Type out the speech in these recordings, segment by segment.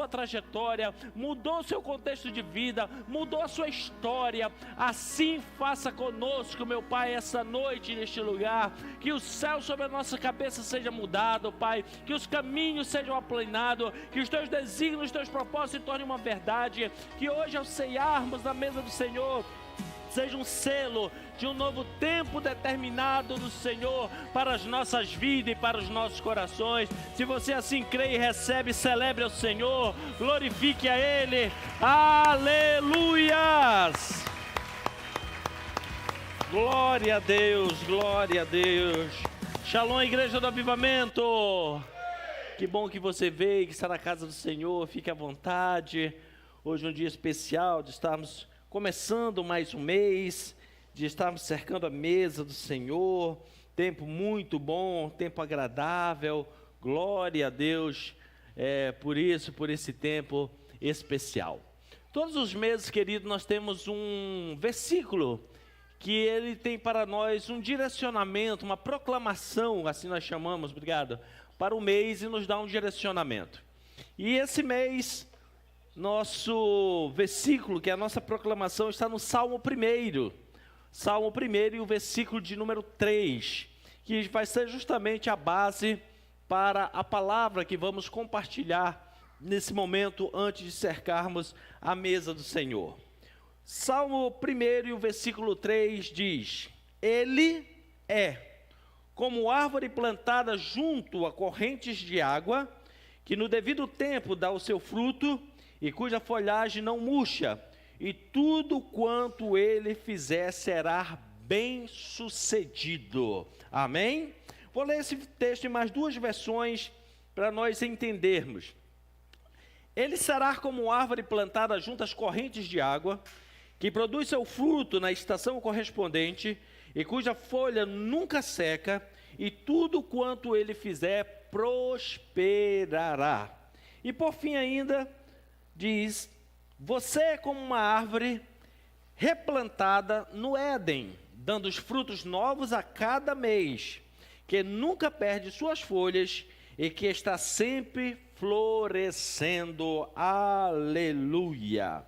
trajetória, mudou o seu contexto de vida, mudou a sua história. Assim faça conosco, meu Pai, essa noite neste lugar. Que o céu sobre a nossa cabeça seja mudado, Pai. Que os caminhos sejam aplanados, que os teus desígnios, os teus propósitos se tornem uma verdade. Que hoje, ao ceiarmos na mesa do Senhor, seja um selo de um novo tempo determinado do Senhor para as nossas vidas e para os nossos corações. Se você assim crê e recebe, celebre ao Senhor, glorifique a Ele. Aleluias! Glória a Deus, glória a Deus. Shalom, Igreja do Avivamento. Que bom que você veio, que está na casa do Senhor. Fique à vontade. Hoje é um dia especial de estarmos começando mais um mês, de estarmos cercando a mesa do Senhor. Tempo muito bom, tempo agradável. Glória a Deus por isso, por esse tempo especial. Todos os meses, querido, nós temos um versículo que ele tem para nós um direcionamento, uma proclamação, assim nós chamamos, obrigado, para o mês, e nos dá um direcionamento. E esse mês, nosso versículo, que é a nossa proclamação, está no Salmo 1. Salmo 1 e o versículo de número 3, que vai ser justamente a base para a palavra que vamos compartilhar nesse momento antes de cercarmos a mesa do Senhor. Salmo 1 e o versículo 3 diz: Ele é como árvore plantada junto a correntes de água, que no devido tempo dá o seu fruto, e cuja folhagem não murcha, e tudo quanto ele fizer será bem sucedido. Amém? Vou ler esse texto em mais duas versões para nós entendermos. Ele será como árvore plantada junto às correntes de água, que produz seu fruto na estação correspondente, e cuja folha nunca seca, e tudo quanto ele fizer prosperará. E por fim ainda, diz: você é como uma árvore replantada no Éden, dando os frutos novos a cada mês, que nunca perde suas folhas e que está sempre florescendo. Aleluia!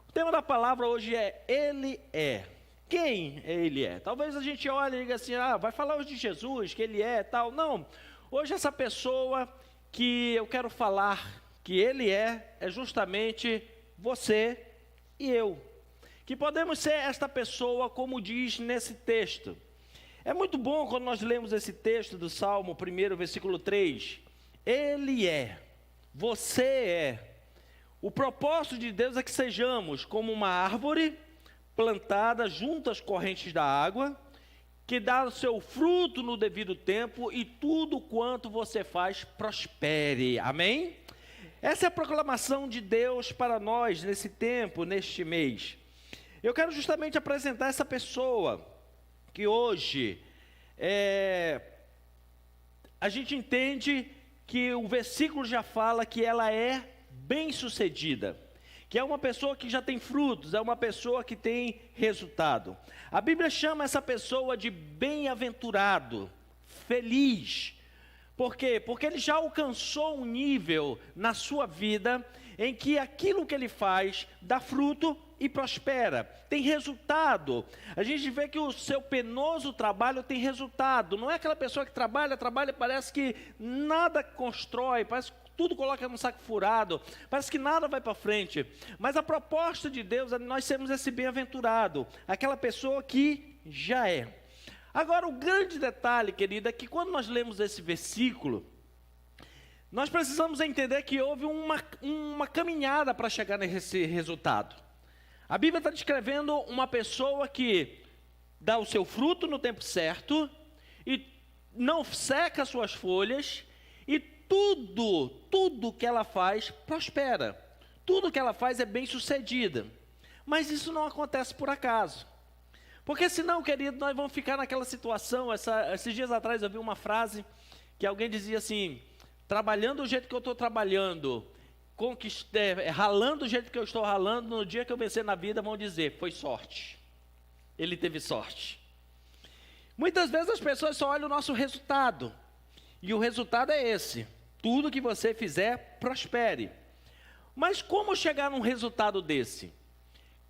O tema da palavra hoje é Ele é. Quem Ele é? Talvez a gente olhe e diga assim, vai falar hoje de Jesus, que Ele é tal. Não, hoje essa pessoa que eu quero falar que Ele é justamente você e eu. Que podemos ser esta pessoa, como diz nesse texto. É muito bom quando nós lemos esse texto do Salmo 1, versículo 3. Ele é, você é. O propósito de Deus é que sejamos como uma árvore plantada junto às correntes da água, que dá o seu fruto no devido tempo, e tudo quanto você faz prospere. Amém? Essa é a proclamação de Deus para nós nesse tempo, neste mês. Eu quero justamente apresentar essa pessoa que hoje a gente entende que o versículo já fala que ela é bem-sucedida, que é uma pessoa que já tem frutos, é uma pessoa que tem resultado. A Bíblia chama essa pessoa de bem-aventurado, feliz. Por quê? Porque ele já alcançou um nível na sua vida em que aquilo que ele faz dá fruto e prospera, tem resultado. A gente vê que o seu penoso trabalho tem resultado. Não é aquela pessoa que trabalha e parece que nada constrói, parece que tudo coloca num saco furado, parece que nada vai para frente. Mas a proposta de Deus é nós sermos esse bem-aventurado, aquela pessoa que já é. Agora, o grande detalhe, querida, é que quando nós lemos esse versículo, nós precisamos entender que houve uma caminhada para chegar nesse resultado. A Bíblia está descrevendo uma pessoa que dá o seu fruto no tempo certo, e não seca suas folhas, e tudo que ela faz prospera. Tudo que ela faz é bem sucedida. Mas isso não acontece por acaso. Porque senão, querido, nós vamos ficar naquela situação. Esses dias atrás eu vi uma frase que alguém dizia assim: trabalhando do jeito que eu estou trabalhando, ralando do jeito que eu estou ralando, no dia que eu vencer na vida, vão dizer, foi sorte. Ele teve sorte. Muitas vezes as pessoas só olham o nosso resultado. E o resultado é esse: tudo que você fizer, prospere. Mas como chegar num resultado desse?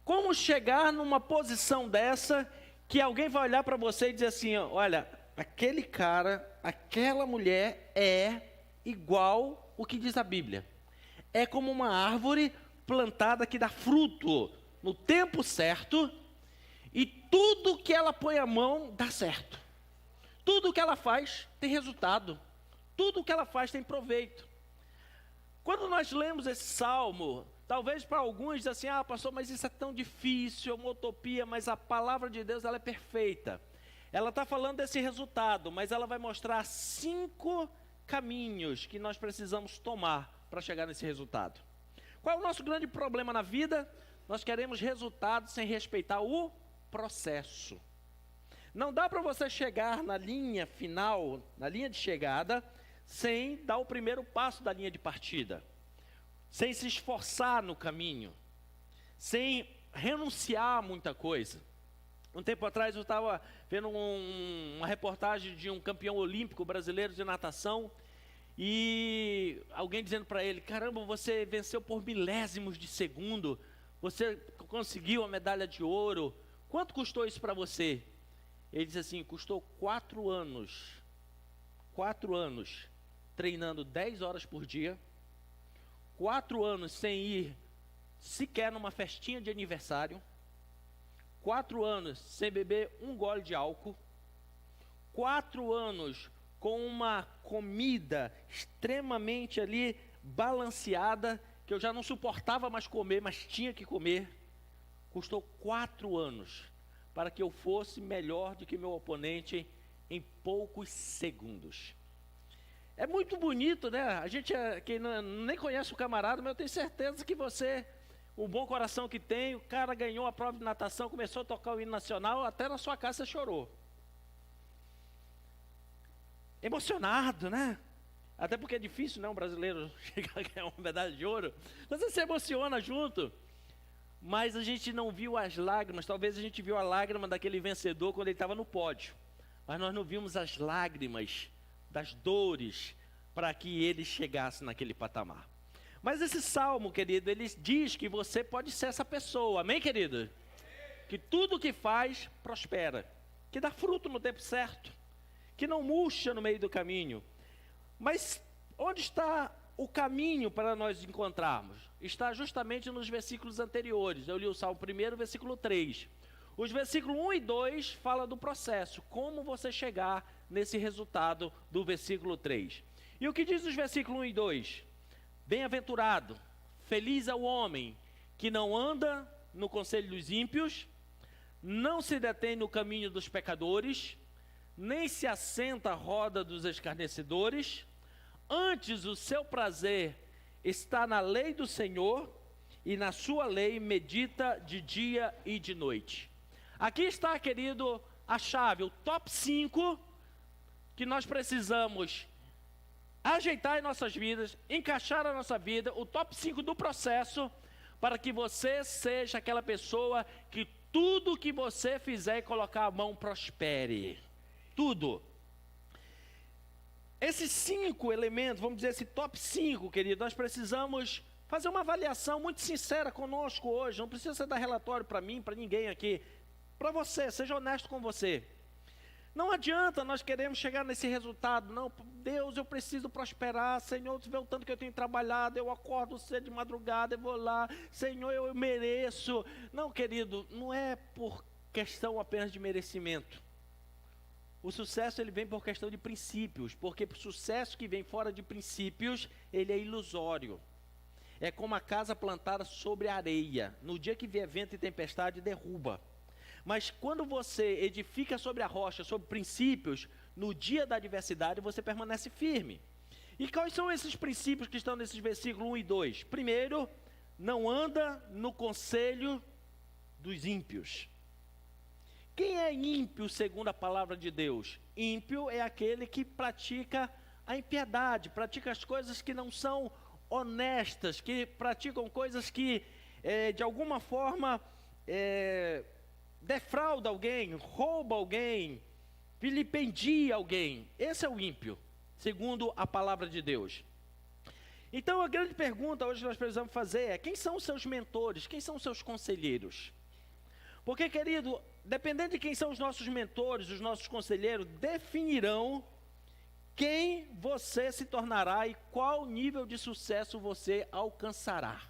Como chegar numa posição dessa que alguém vai olhar para você e dizer assim, olha, aquele cara, aquela mulher é igual o que diz a Bíblia. É como uma árvore plantada que dá fruto no tempo certo e tudo que ela põe a mão dá certo. Tudo que ela faz tem resultado. Tudo que ela faz tem proveito. Quando nós lemos esse salmo, talvez para alguns diz assim, pastor, mas isso é tão difícil, é uma utopia, mas a palavra de Deus ela é perfeita. Ela está falando desse resultado, mas ela vai mostrar 5 caminhos que nós precisamos tomar para chegar nesse resultado. Qual é o nosso grande problema na vida? Nós queremos resultados sem respeitar o processo. Não dá para você chegar na linha final, na linha de chegada, sem dar o primeiro passo da linha de partida, sem se esforçar no caminho, sem renunciar a muita coisa. Um tempo atrás eu estava vendo uma reportagem de um campeão olímpico brasileiro de natação, e alguém dizendo para ele, caramba, você venceu por milésimos de segundo, você conseguiu a medalha de ouro, quanto custou isso para você? Ele disse assim, custou 4 anos, 4 anos, treinando 10 horas por dia, 4 anos sem ir sequer numa festinha de aniversário, 4 anos sem beber um gole de álcool, 4 anos com uma comida extremamente ali balanceada, que eu já não suportava mais comer, mas tinha que comer. Custou 4 anos para que eu fosse melhor do que meu oponente em poucos segundos. É muito bonito, né? A gente quem nem conhece o camarada, mas eu tenho certeza que você, o bom coração que tem, o cara ganhou a prova de natação, começou a tocar o hino nacional, até na sua casa você chorou. Emocionado, né? Até porque é difícil, né, um brasileiro chegar a ganhar uma medalha de ouro. Você se emociona junto. Mas a gente não viu as lágrimas, talvez a gente viu a lágrima daquele vencedor quando ele estava no pódio. Mas nós não vimos as lágrimas das dores para que ele chegasse naquele patamar. Mas esse salmo, querido, ele diz que você pode ser essa pessoa, amém, querido? Que tudo que faz prospera, que dá fruto no tempo certo, que não murcha no meio do caminho. Mas onde está o caminho para nós encontrarmos? Está justamente nos versículos anteriores. Eu li o Salmo 1, versículo 3. Os versículos 1 e 2 falam do processo, como você chegar nesse resultado do versículo 3. E o que diz os versículos 1 e 2? Bem-aventurado, feliz é o homem que não anda no conselho dos ímpios, não se detém no caminho dos pecadores, nem se assenta à roda dos escarnecedores, antes o seu prazer está na lei do Senhor, e na sua lei medita de dia e de noite. Aqui está, querido, a chave, o top 5 que nós precisamos ajeitar em nossas vidas, encaixar na nossa vida, o top 5 do processo, para que você seja aquela pessoa que tudo que você fizer e colocar a mão prospere. Tudo. Esses 5 elementos, vamos dizer, esse top 5, querido, nós precisamos fazer uma avaliação muito sincera conosco hoje. Não precisa você dar relatório para mim, para ninguém aqui. Para você, seja honesto com você. Não adianta nós queremos chegar nesse resultado. Não, Deus, eu preciso prosperar. Senhor, tu vê o tanto que eu tenho trabalhado. Eu acordo cedo de madrugada, eu vou lá. Senhor, eu mereço. Não, querido, não é por questão apenas de merecimento. O sucesso ele vem por questão de princípios, porque o sucesso que vem fora de princípios, ele é ilusório. É como a casa plantada sobre areia. No dia que vier vento e tempestade, derruba. Mas quando você edifica sobre a rocha, sobre princípios, no dia da adversidade você permanece firme. E quais são esses princípios que estão nesses versículos 1 e 2? Primeiro, não anda no conselho dos ímpios. Quem é ímpio segundo a palavra de Deus? Ímpio é aquele que pratica a impiedade, pratica as coisas que não são honestas, que praticam coisas que de alguma forma defrauda alguém, rouba alguém, vilipendia alguém. Esse é o ímpio, segundo a palavra de Deus. Então a grande pergunta hoje que nós precisamos fazer é: quem são os seus mentores? Quem são os seus conselheiros? Porque, querido, dependendo de quem são os nossos mentores, os nossos conselheiros, definirão quem você se tornará e qual nível de sucesso você alcançará.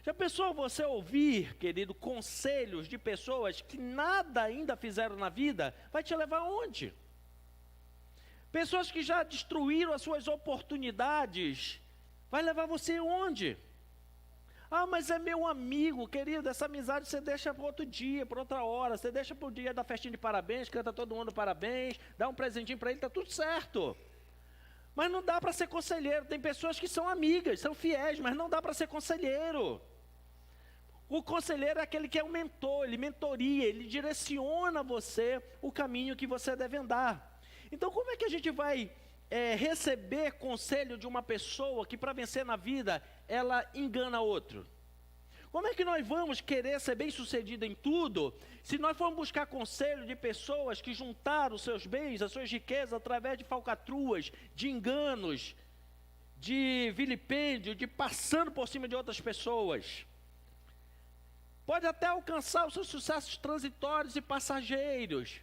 Já pensou você ouvir, querido, conselhos de pessoas que nada ainda fizeram na vida? Vai te levar aonde? Pessoas que já destruíram as suas oportunidades, vai levar você aonde? Ah, mas é meu amigo, querido, essa amizade você deixa para outro dia, para outra hora, você deixa para o dia da festinha de parabéns, canta todo mundo parabéns, dá um presentinho para ele, está tudo certo. Mas não dá para ser conselheiro, tem pessoas que são amigas, são fiéis, mas não dá para ser conselheiro. O conselheiro é aquele que é o mentor, ele mentoria, ele direciona você o caminho que você deve andar. Então como é que a gente vai receber conselho de uma pessoa que para vencer na vida, ela engana outro? Como é que nós vamos querer ser bem sucedido em tudo, se nós formos buscar conselho de pessoas que juntaram os seus bens, as suas riquezas, através de falcatruas, de enganos, de vilipêndio, de passando por cima de outras pessoas? Pode até alcançar os seus sucessos transitórios e passageiros,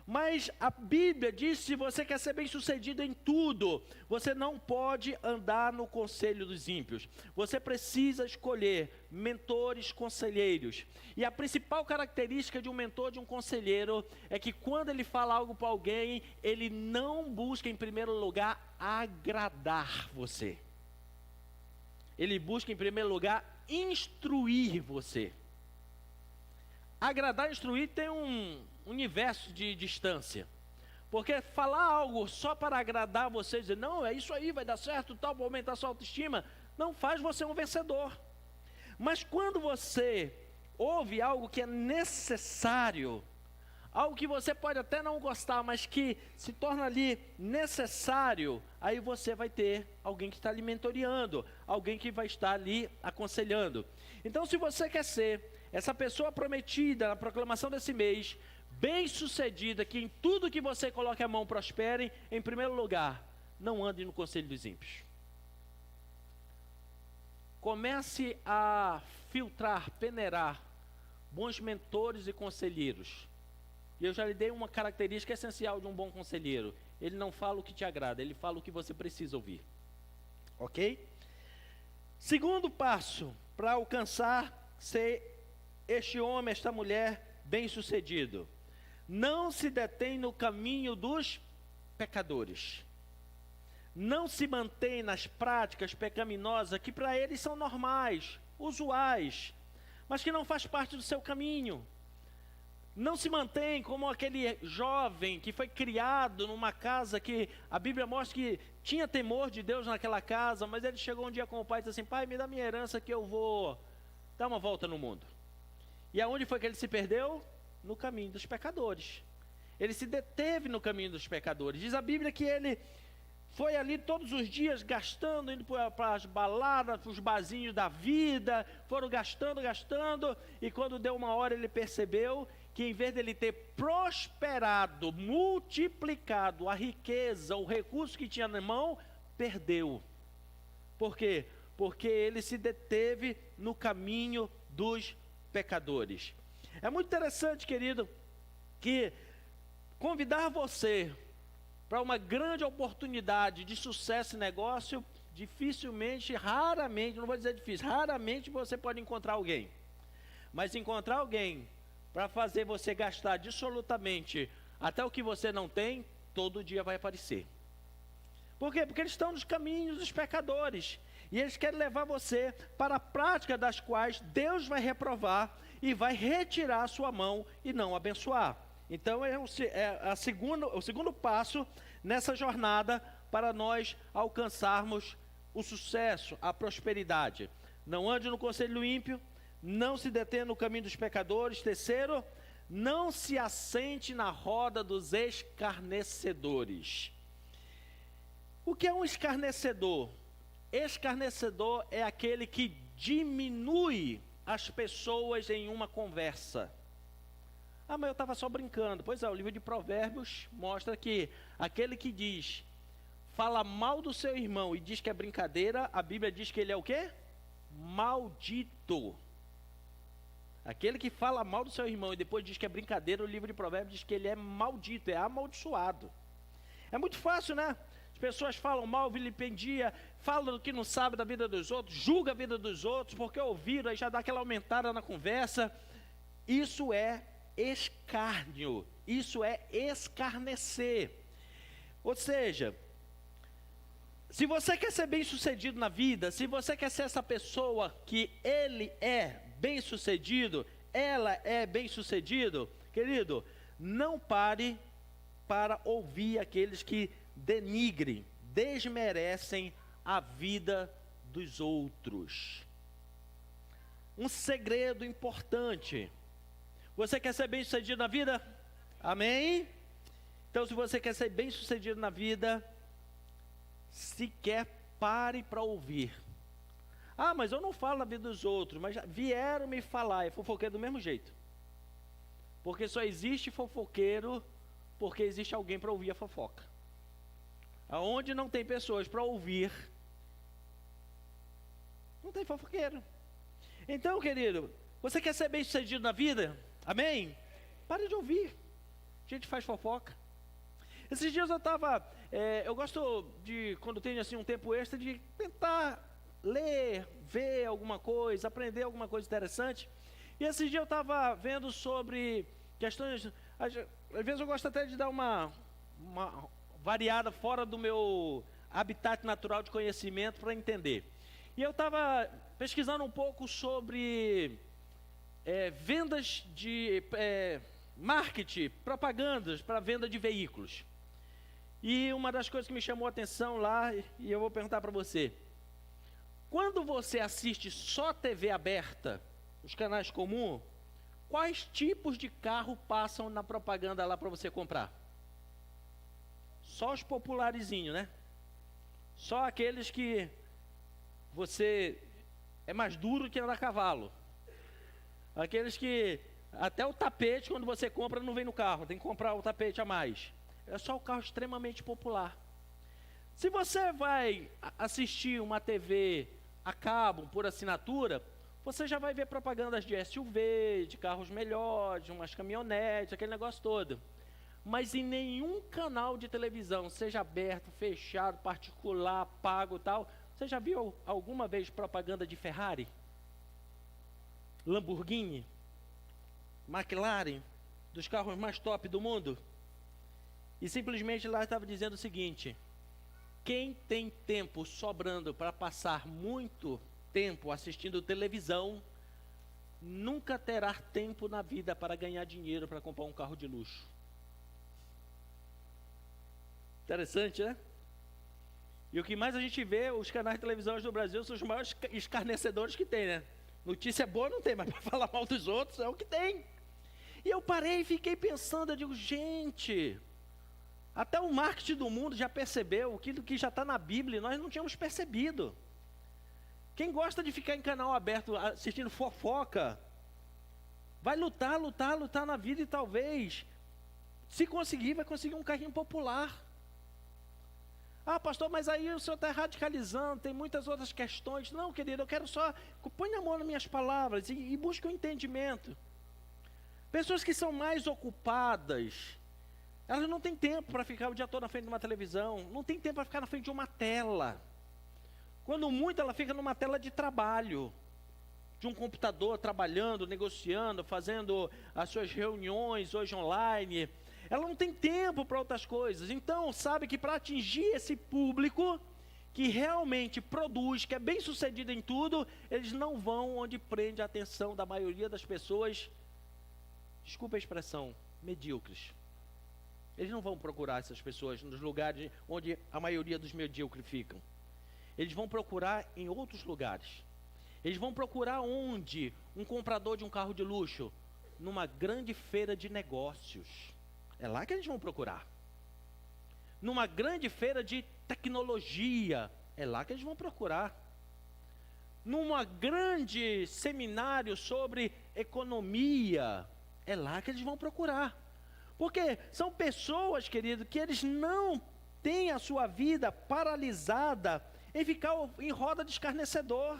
mas a Bíblia diz que se você quer ser bem sucedido em tudo, você não pode andar no conselho dos ímpios. Você precisa escolher mentores, conselheiros. E a principal característica de um mentor, de um conselheiro, é que quando ele fala algo para alguém, ele não busca em primeiro lugar agradar você. Ele busca em primeiro lugar instruir você. Agradar e instruir tem um universo de distância. Porque falar algo só para agradar você, dizer, não, é isso aí, vai dar certo, tal, para aumentar sua autoestima, não faz você um vencedor. Mas quando você ouve algo que é necessário, algo que você pode até não gostar, mas que se torna ali necessário, aí você vai ter alguém que está lhe mentoreando, alguém que vai estar ali aconselhando. Então, se você quer ser essa pessoa prometida na proclamação desse mês, bem sucedida, que em tudo que você coloque a mão prospere, em primeiro lugar, não ande no conselho dos ímpios. Comece a filtrar, peneirar bons mentores e conselheiros. E eu já lhe dei uma característica essencial de um bom conselheiro: ele não fala o que te agrada, ele fala o que você precisa ouvir. Ok? Segundo passo para alcançar ser este homem, esta mulher bem-sucedido: não se detém no caminho dos pecadores. Não se mantém nas práticas pecaminosas que para eles são normais, usuais, mas que não faz parte do seu caminho. Não se mantém como aquele jovem que foi criado numa casa que a Bíblia mostra que tinha temor de Deus naquela casa, mas ele chegou um dia com o pai e disse assim: pai, me dá minha herança que eu vou dar uma volta no mundo. E aonde foi que ele se perdeu? No caminho dos pecadores. Ele se deteve no caminho dos pecadores. Diz a Bíblia que ele foi ali todos os dias gastando, indo para as baladas, para os barzinhos da vida, foram gastando, e quando deu uma hora ele percebeu que em vez dele ter prosperado, multiplicado a riqueza, o recurso que tinha na mão, perdeu. Por quê? Porque ele se deteve no caminho dos pecadores. É muito interessante, querido, que convidar você para uma grande oportunidade de sucesso em negócio, dificilmente, raramente, não vou dizer difícil, raramente você pode encontrar alguém. Mas encontrar alguém para fazer você gastar absolutamente até o que você não tem, todo dia vai aparecer. Por quê? Porque eles estão nos caminhos dos pecadores. E eles querem levar você para a prática das quais Deus vai reprovar e vai retirar a sua mão e não abençoar. Então o segundo passo nessa jornada para nós alcançarmos o sucesso, a prosperidade. Não ande no conselho ímpio, não se detenha no caminho dos pecadores. Terceiro, não se assente na roda dos escarnecedores. O que é um escarnecedor? Escarnecedor é aquele que diminui as pessoas em uma conversa. Ah, mas eu estava só brincando. Pois é, o livro de Provérbios mostra que aquele que diz, fala mal do seu irmão e diz que é brincadeira, a Bíblia diz que ele é o quê? Maldito. Aquele que fala mal do seu irmão e depois diz que é brincadeira, o livro de Provérbios diz que ele é maldito, é amaldiçoado. É muito fácil, né? As pessoas falam mal, vilipendia, falam que não sabe da vida dos outros, julga a vida dos outros, porque ouviram, aí já dá aquela aumentada na conversa. Isso é escárnio, isso é escarnecer. Ou seja, se você quer ser bem-sucedido na vida, se você quer ser essa pessoa que ele é bem-sucedido, ela é bem-sucedido, querido, não pare para ouvir aqueles que denigrem, desmerecem a vida dos outros. Um segredo importante. Você quer ser bem-sucedido na vida? Amém? Então, se você quer ser bem-sucedido na vida, sequer pare para ouvir. Ah, mas eu não falo na vida dos outros, mas já vieram me falar, é fofoqueiro do mesmo jeito. Porque só existe fofoqueiro porque existe alguém para ouvir a fofoca. Aonde não tem pessoas para ouvir, não tem fofoqueiro. Então, querido, você quer ser bem-sucedido na vida? Amém? Pare de ouvir. A gente faz fofoca. Esses dias eu gosto de, quando tenho assim um tempo extra, de tentar ler, ver alguma coisa, aprender alguma coisa interessante. E esses dias eu estava vendo sobre questões, às vezes eu gosto até de dar uma variada fora do meu habitat natural de conhecimento para entender. E eu estava pesquisando um pouco sobre vendas de marketing, propagandas para venda de veículos. E uma das coisas que me chamou a atenção lá, e eu vou perguntar para você: quando você assiste só TV aberta, os canais comuns, quais tipos de carro passam na propaganda lá para você comprar? Só os popularizinhos, né? Só aqueles que você é mais duro que andar a cavalo. Aqueles que até o tapete, quando você compra, não vem no carro, tem que comprar o tapete a mais. É só o carro extremamente popular. Se você vai assistir uma TV a cabo, por assinatura, você já vai ver propagandas de SUV, de carros melhores, de umas caminhonetes, aquele negócio todo. Mas em nenhum canal de televisão, seja aberto, fechado, particular, pago e tal, você já viu alguma vez propaganda de Ferrari? Lamborghini? McLaren? Dos carros mais top do mundo? E simplesmente lá estava dizendo o seguinte: quem tem tempo sobrando para passar muito tempo assistindo televisão, nunca terá tempo na vida para ganhar dinheiro para comprar um carro de luxo. Interessante, né? E o que mais a gente vê, os canais de televisão do Brasil são os maiores escarnecedores que tem, né? Notícia boa não tem, mas para falar mal dos outros é o que tem. E eu parei e fiquei pensando, eu digo, gente, até o marketing do mundo já percebeu aquilo que já está na Bíblia e nós não tínhamos percebido. Quem gosta de ficar em canal aberto assistindo fofoca, vai lutar na vida e talvez, se conseguir, vai conseguir um carrinho popular. Ah, pastor, mas aí o senhor está radicalizando, tem muitas outras questões. Não, querido, eu quero só, põe a mão nas minhas palavras e busque o entendimento. Pessoas que são mais ocupadas, elas não têm tempo para ficar o dia todo na frente de uma televisão, não tem tempo para ficar na frente de uma tela. Quando muito, ela fica numa tela de trabalho, de um computador, trabalhando, negociando, fazendo as suas reuniões hoje online. Ela não tem tempo para outras coisas. Então, sabe que para atingir esse público que realmente produz, que é bem sucedido em tudo, eles não vão onde prende a atenção da maioria das pessoas, desculpa a expressão, medíocres. Eles não vão procurar essas pessoas nos lugares onde a maioria dos medíocres ficam. Eles vão procurar em outros lugares. Eles vão procurar onde? Um comprador de um carro de luxo? Numa grande feira de negócios. É lá que eles vão procurar. Numa grande feira de tecnologia. É lá que eles vão procurar. Numa grande seminário sobre economia. É lá que eles vão procurar. Porque são pessoas, querido, que eles não tem a sua vida paralisada em ficar em roda de escarnecedor,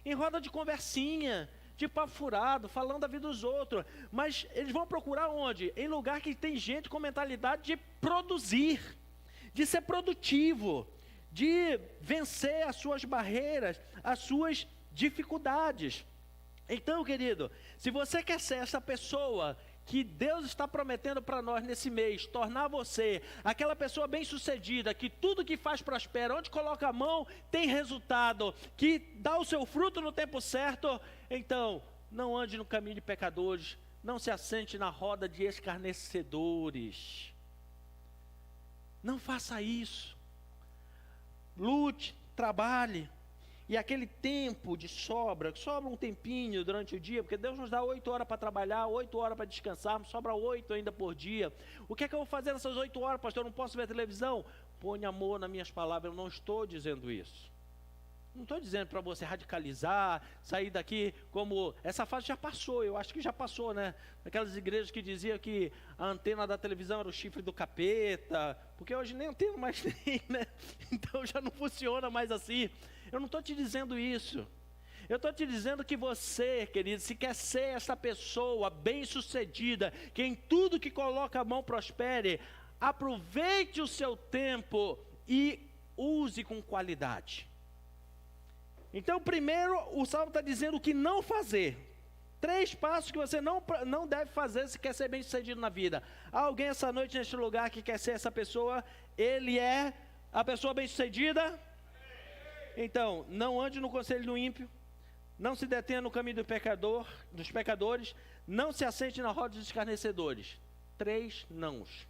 em roda de conversinha, de papo furado, falando da vida dos outros. Mas eles vão procurar onde? Em lugar que tem gente com mentalidade de produzir, de ser produtivo, de vencer as suas barreiras, as suas dificuldades. Então, querido, se você quer ser essa pessoa que Deus está prometendo para nós nesse mês, tornar você aquela pessoa bem-sucedida, que tudo que faz prospera, onde coloca a mão tem resultado, que dá o seu fruto no tempo certo, então não ande no caminho de pecadores, não se assente na roda de escarnecedores. Não faça isso. Lute, trabalhe. E aquele tempo de sobra um tempinho durante o dia, porque Deus nos dá 8 horas para trabalhar, 8 horas para descansar, sobra 8 ainda por dia. O que é que eu vou fazer nessas 8 horas, pastor? Eu não posso ver televisão? Põe amor nas minhas palavras, eu não estou dizendo isso. Não estou dizendo para você radicalizar, sair daqui como... Essa fase já passou, eu acho que já passou, né? Aquelas igrejas que diziam que a antena da televisão era o chifre do capeta, porque hoje nem antena mais tem, né? Então já não funciona mais assim. Eu não estou te dizendo isso. Eu estou te dizendo que você, querido, se quer ser essa pessoa bem-sucedida, que em tudo que coloca a mão prospere, aproveite o seu tempo e use com qualidade. Então, primeiro, o Salmo está dizendo o que não fazer. 3 passos que você não deve fazer se quer ser bem-sucedido na vida. Há alguém essa noite neste lugar que quer ser essa pessoa? Ele é a pessoa bem-sucedida? Então, não ande no conselho do ímpio, não se detenha no caminho dos pecadores, não se assente na roda dos escarnecedores. 3 nãos.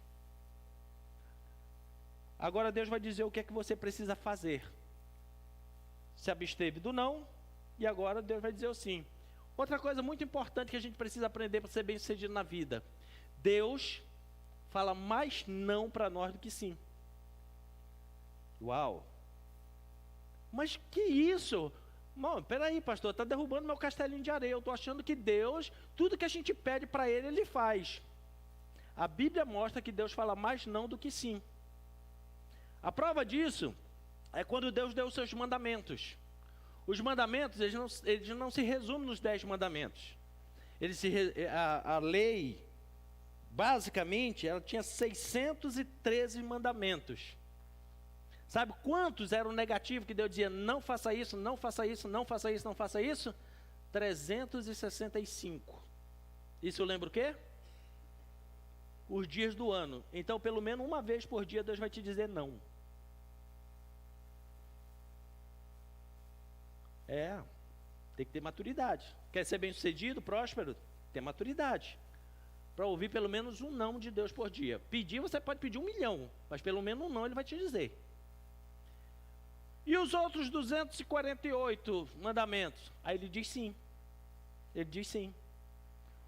Agora Deus vai dizer o que é que você precisa fazer. Se absteve do não, e agora Deus vai dizer o sim. Outra coisa muito importante que a gente precisa aprender para ser bem-sucedido na vida. Deus fala mais não para nós do que sim. Uau! Mas que isso? Não, peraí, pastor, está derrubando meu castelinho de areia. Eu estou achando que Deus, tudo que a gente pede para Ele, Ele faz. A Bíblia mostra que Deus fala mais não do que sim. A prova disso é quando Deus deu os seus mandamentos. Os mandamentos, eles não se resumem nos 10 mandamentos. A lei, basicamente, ela tinha 613 mandamentos. Sabe quantos eram negativos que Deus dizia, não faça isso, não faça isso, não faça isso, não faça isso? 365. Isso lembra o quê? Os dias do ano. Então, pelo menos uma vez por dia, Deus vai te dizer não. Tem que ter maturidade. Quer ser bem-sucedido, próspero? Tem maturidade. Para ouvir pelo menos um não de Deus por dia. Pedir, você pode pedir 1 milhão, mas pelo menos um não Ele vai te dizer. E os outros 248 mandamentos? Aí Ele diz sim. Ele diz sim.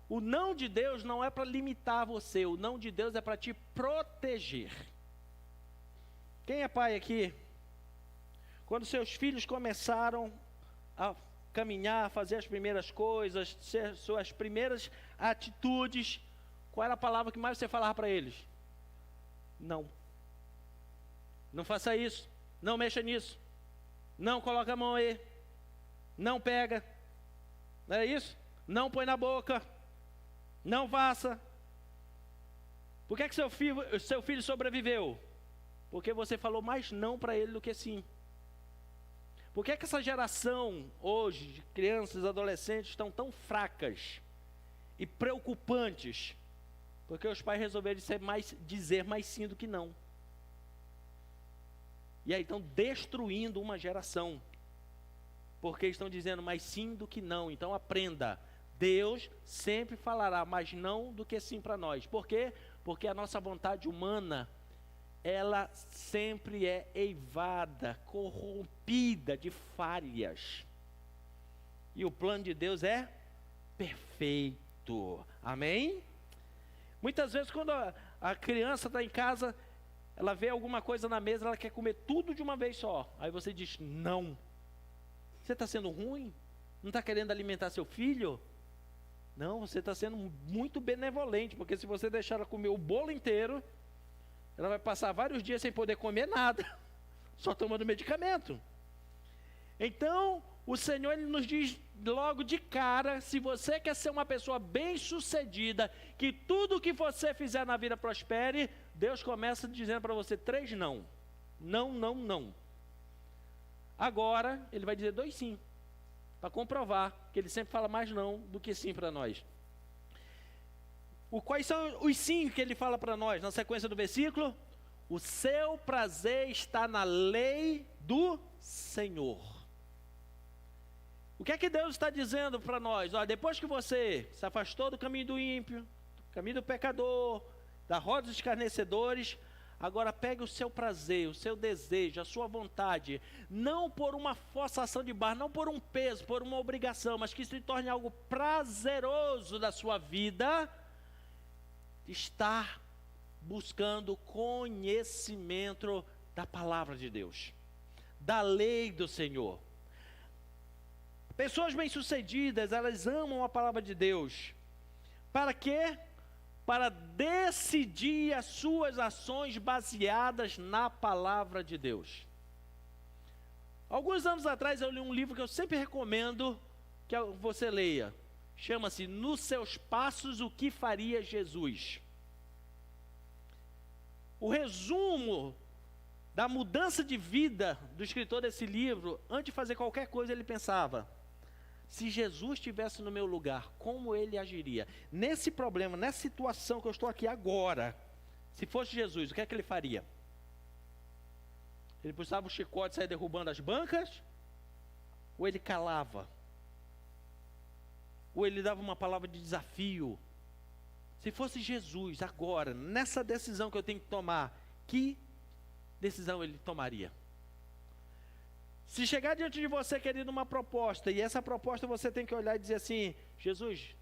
O não de Deus não é para limitar você, o não de Deus é para te proteger. Quem é pai aqui? Quando seus filhos começaram a caminhar, a fazer as primeiras coisas, suas primeiras atitudes, qual era a palavra que mais você falava para eles? Não. Não faça isso, não mexa nisso, não coloca a mão aí, não pega, não é isso? Não põe na boca, não faça. Por que seu filho sobreviveu? Porque você falou mais não para ele do que sim. Por que essa geração hoje, de crianças e adolescentes, estão tão fracas e preocupantes? Porque os pais resolveram dizer mais sim do que não. E aí estão destruindo uma geração. Porque estão dizendo mais sim do que não. Então aprenda, Deus sempre falará mais não do que sim para nós. Por quê? Porque a nossa vontade humana, ela sempre é eivada, corrompida de falhas. E o plano de Deus é perfeito. Amém? Muitas vezes quando a criança está em casa, ela vê alguma coisa na mesa, ela quer comer tudo de uma vez só. Aí você diz, não. Você está sendo ruim? Não está querendo alimentar seu filho? Não, você está sendo muito benevolente, porque se você deixar ela comer o bolo inteiro, ela vai passar vários dias sem poder comer nada, só tomando medicamento. Então, o Senhor ele nos diz logo de cara, se você quer ser uma pessoa bem-sucedida, que tudo que você fizer na vida prospere, Deus começa dizendo para você 3 não. Não, não, não. Agora, ele vai dizer 2 sim, para comprovar que ele sempre fala mais não do que sim para nós. Quais são os sim que ele fala para nós, na sequência do versículo? O seu prazer está na lei do Senhor. O que é que Deus está dizendo para nós? Olha, depois que você se afastou do caminho do ímpio, do caminho do pecador, da roda dos escarnecedores, agora pegue o seu prazer, o seu desejo, a sua vontade, não por uma forçação de barra, não por um peso, por uma obrigação, mas que se torne algo prazeroso da sua vida, estar buscando conhecimento da palavra de Deus, da lei do Senhor. Pessoas bem-sucedidas, elas amam a palavra de Deus. Para quê? Para decidir as suas ações baseadas na palavra de Deus. Alguns anos atrás eu li um livro que eu sempre recomendo que você leia. Chama-se Nos Seus Passos, o que faria Jesus? O resumo da mudança de vida do escritor desse livro, antes de fazer qualquer coisa ele pensava: se Jesus estivesse no meu lugar, como ele agiria? Nesse problema, nessa situação que eu estou aqui agora, se fosse Jesus, o que é que ele faria? Ele puxava o chicote e saia derrubando as bancas? Ou ele calava? Ou ele dava uma palavra de desafio? Se fosse Jesus agora, nessa decisão que eu tenho que tomar, que decisão ele tomaria? Se chegar diante de você, querido, uma proposta, e essa proposta você tem que olhar e dizer assim: Jesus,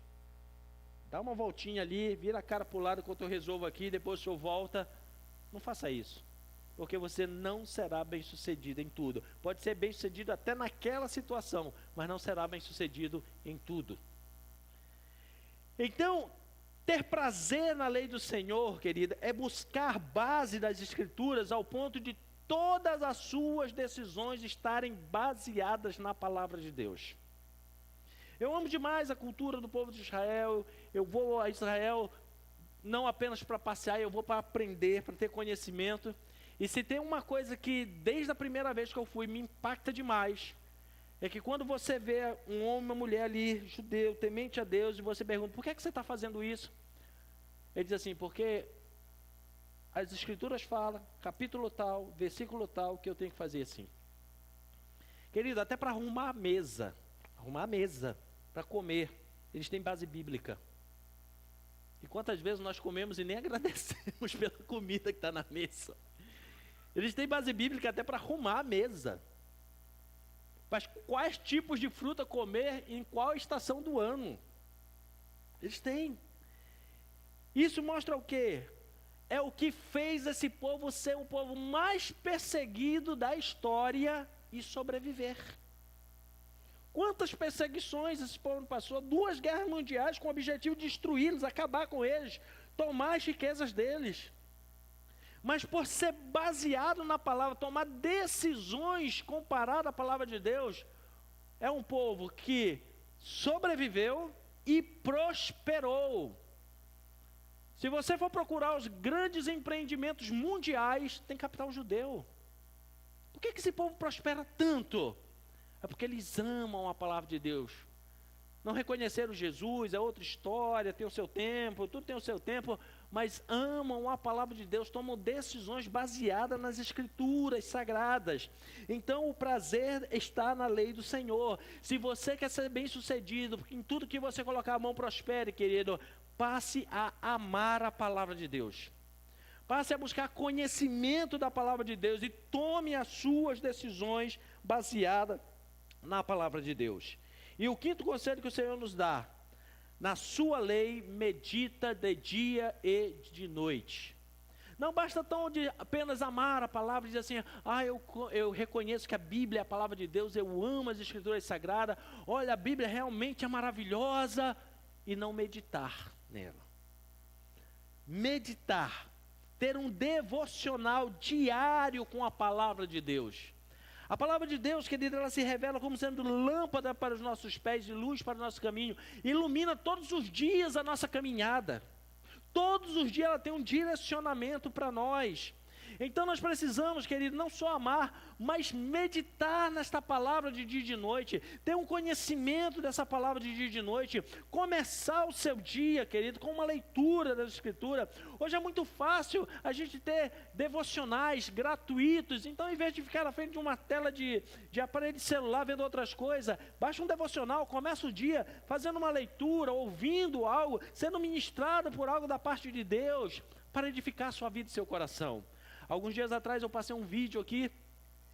dá uma voltinha ali, vira a cara para o lado enquanto eu resolvo aqui, depois o senhor volta. Não faça isso, porque você não será bem-sucedido em tudo. Pode ser bem-sucedido até naquela situação, mas não será bem-sucedido em tudo. Então, ter prazer na lei do Senhor, querida, é buscar base das Escrituras ao ponto de todas as suas decisões estarem baseadas na palavra de Deus. Eu amo demais a cultura do povo de Israel. Eu vou a Israel não apenas para passear, eu vou para aprender, para ter conhecimento. E se tem uma coisa que desde a primeira vez que eu fui me impacta demais, é que quando você vê um homem e uma mulher ali, judeu, temente a Deus, e você pergunta: por que é que você está fazendo isso? Ele diz assim: porque as Escrituras falam, capítulo tal, versículo tal, que eu tenho que fazer assim. Querido, até para arrumar a mesa para comer, eles têm base bíblica. E quantas vezes nós comemos e nem agradecemos pela comida que está na mesa? Eles têm base bíblica até para arrumar a mesa. Mas quais tipos de fruta comer em qual estação do ano? Eles têm. Isso mostra o quê? É o que fez esse povo ser o povo mais perseguido da história e sobreviver. Quantas perseguições esse povo passou? 2 guerras mundiais com o objetivo de destruí-los, acabar com eles, tomar as riquezas deles. Mas por ser baseado na palavra, tomar decisões comparadas à palavra de Deus, é um povo que sobreviveu e prosperou. Se você for procurar os grandes empreendimentos mundiais, tem capital judeu. Por que esse povo prospera tanto? É porque eles amam a palavra de Deus. Não reconheceram Jesus, é outra história, tem o seu tempo, tudo tem o seu tempo, mas amam a palavra de Deus, tomam decisões baseadas nas Escrituras sagradas. Então o prazer está na lei do Senhor. Se você quer ser bem-sucedido, em tudo que você colocar a mão prospere, querido, passe a amar a palavra de Deus. Passe a buscar conhecimento da palavra de Deus e tome as suas decisões baseadas na palavra de Deus. E o 5º conselho que o Senhor nos dá: na sua lei medita de dia e de noite. Não basta tão de apenas amar a palavra e dizer assim: eu reconheço que a Bíblia é a palavra de Deus, eu amo as Escrituras sagradas, olha, a Bíblia realmente é maravilhosa, e não meditar nela. Meditar. ter um devocional diário com a palavra de Deus. A palavra de Deus, querido, ela se revela como sendo lâmpada para os nossos pés e luz para o nosso caminho. Ilumina todos os dias a nossa caminhada. Todos os dias ela tem um direcionamento para nós. Então nós precisamos, querido, não só amar, mas meditar nesta palavra de dia e de noite, ter um conhecimento dessa palavra de dia e de noite, começar o seu dia, querido, com uma leitura da Escritura. Hoje é muito fácil a gente ter devocionais gratuitos, então em vez de ficar na frente de uma tela de aparelho de celular vendo outras coisas, baixa um devocional, começa o dia fazendo uma leitura, ouvindo algo, sendo ministrado por algo da parte de Deus, para edificar a sua vida e seu coração. Alguns dias atrás eu passei um vídeo aqui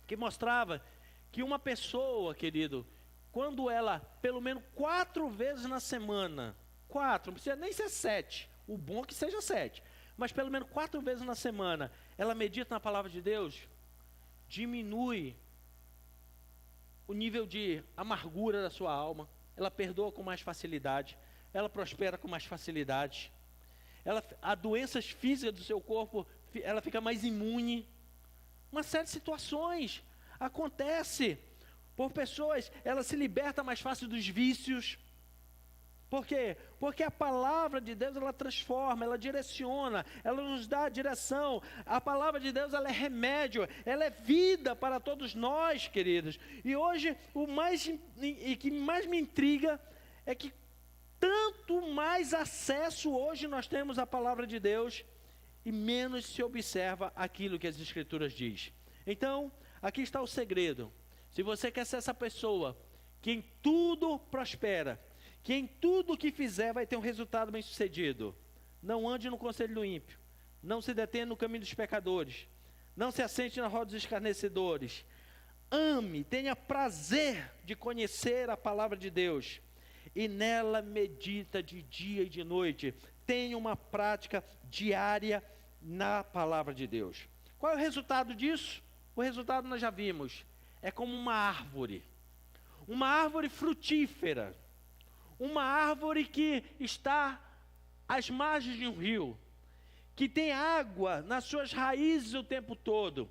que mostrava que uma pessoa, querido, quando ela, pelo menos 4 vezes na semana, 4, não precisa nem ser 7, o bom é que seja 7, mas pelo menos 4 vezes na semana, ela medita na palavra de Deus, diminui o nível de amargura da sua alma, ela perdoa com mais facilidade, ela prospera com mais facilidade, a doenças físicas do seu corpo, ela fica mais imune. Uma série de situações acontece por pessoas, ela se liberta mais fácil dos vícios. Por quê? Porque a palavra de Deus, ela transforma, ela direciona, ela nos dá a direção. A palavra de Deus, ela é remédio, ela é vida para todos nós, queridos. E hoje, o que mais me intriga é que tanto mais acesso hoje nós temos à palavra de Deus, e menos se observa aquilo que as Escrituras diz. Então, aqui está o segredo. Se você quer ser essa pessoa que em tudo prospera, que em tudo que fizer vai ter um resultado bem sucedido, não ande no conselho do ímpio, não se detenha no caminho dos pecadores, não se assente na roda dos escarnecedores, ame, tenha prazer de conhecer a palavra de Deus, e nela medita de dia e de noite, tenha uma prática diária na palavra de Deus. Qual é o resultado disso? O resultado nós já vimos, é como uma árvore frutífera, uma árvore que está às margens de um rio, que tem água nas suas raízes o tempo todo.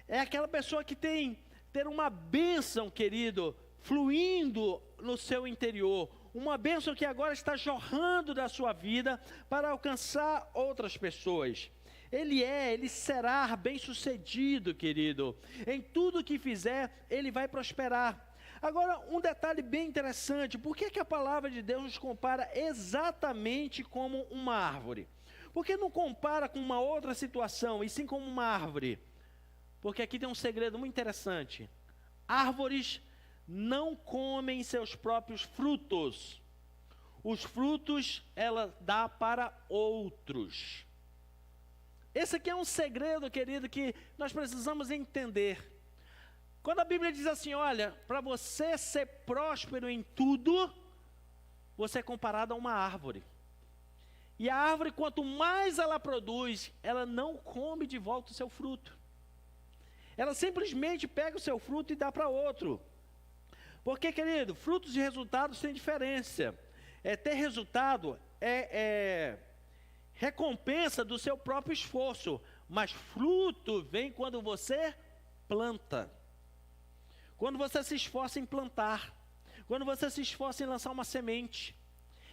É aquela pessoa que ter uma bênção, querido, fluindo no seu interior, uma bênção que agora está jorrando da sua vida para alcançar outras pessoas. Ele será bem-sucedido, querido. Em tudo que fizer, ele vai prosperar. Agora, um detalhe bem interessante, por que a palavra de Deus nos compara exatamente como uma árvore? Por que não compara com uma outra situação, e sim como uma árvore? Porque aqui tem um segredo muito interessante. Árvores não comem seus próprios frutos. Os frutos ela dá para outros. Esse aqui é um segredo, querido, que nós precisamos entender. Quando a Bíblia diz assim, olha, para você ser próspero em tudo, você é comparado a uma árvore. E a árvore, quanto mais ela produz, ela não come de volta o seu fruto. Ela simplesmente pega o seu fruto e dá para outro. Porque, querido, frutos e resultados têm diferença. Ter resultado é recompensa do seu próprio esforço, mas fruto vem quando você planta. Quando você se esforça em plantar, quando você se esforça em lançar uma semente,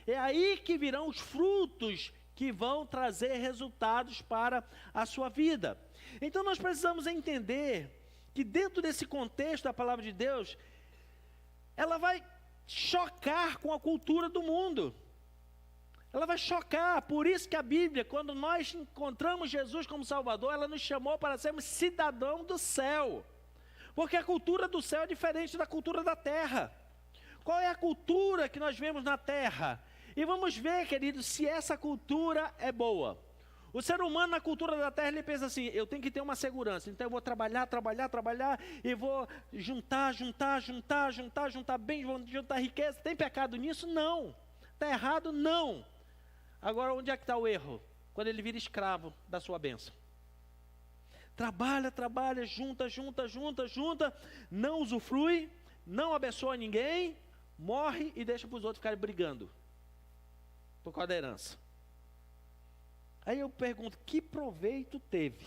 é aí que virão os frutos que vão trazer resultados para a sua vida. Então nós precisamos entender que dentro desse contexto da palavra de Deus, ela vai chocar com a cultura do mundo. Ela vai chocar, por isso que a Bíblia, quando nós encontramos Jesus como Salvador, ela nos chamou para sermos cidadão do céu. Porque a cultura do céu é diferente da cultura da terra. Qual é a cultura que nós vemos na terra? E vamos ver, querido, se essa cultura é boa. O ser humano na cultura da terra, ele pensa assim, eu tenho que ter uma segurança, então eu vou trabalhar, e vou juntar bem, vou juntar riqueza. Tem pecado nisso? Não. Está errado? Não. Agora, onde é que está o erro? Quando ele vira escravo da sua bênção. Trabalha, junta, não usufrui, não abençoa ninguém, morre e deixa para os outros ficarem brigando por causa da herança. Aí eu pergunto, que proveito teve?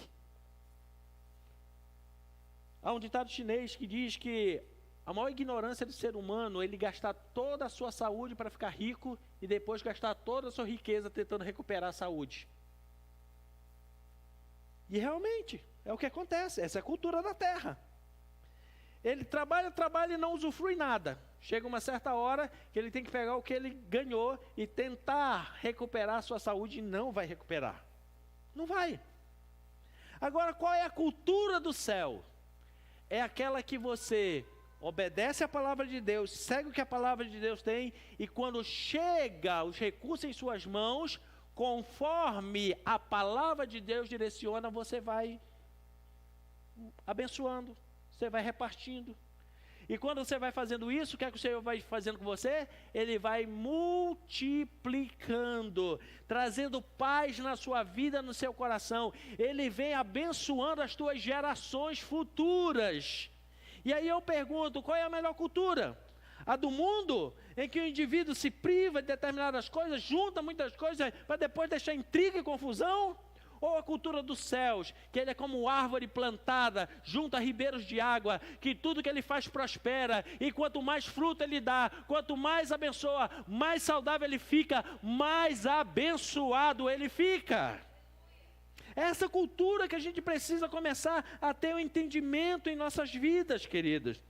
Há um ditado chinês que diz que a maior ignorância do ser humano é ele gastar toda a sua saúde para ficar rico e depois gastar toda a sua riqueza tentando recuperar a saúde. E realmente, é o que acontece, essa é a cultura da terra. Ele trabalha e não usufrui nada. Chega uma certa hora que ele tem que pegar o que ele ganhou e tentar recuperar a sua saúde e não vai recuperar. Não vai. Agora, qual é a cultura do céu? É aquela que você obedece a palavra de Deus, segue o que a palavra de Deus tem, e quando chega os recursos em suas mãos, conforme a palavra de Deus direciona, você vai abençoando, você vai repartindo. E quando você vai fazendo isso, o que é que o Senhor vai fazendo com você? Ele vai multiplicando, trazendo paz na sua vida, no seu coração. Ele vem abençoando as tuas gerações futuras. E aí eu pergunto, qual é a melhor cultura? A do mundo, em que o indivíduo se priva de determinadas coisas, junta muitas coisas, para depois deixar intriga e confusão? Ou a cultura dos céus, que ele é como árvore plantada junto a ribeiros de água, que tudo que ele faz prospera, e quanto mais fruto ele dá, quanto mais abençoa, mais saudável ele fica, mais abençoado ele fica. É essa cultura que a gente precisa começar a ter um entendimento em nossas vidas, queridos.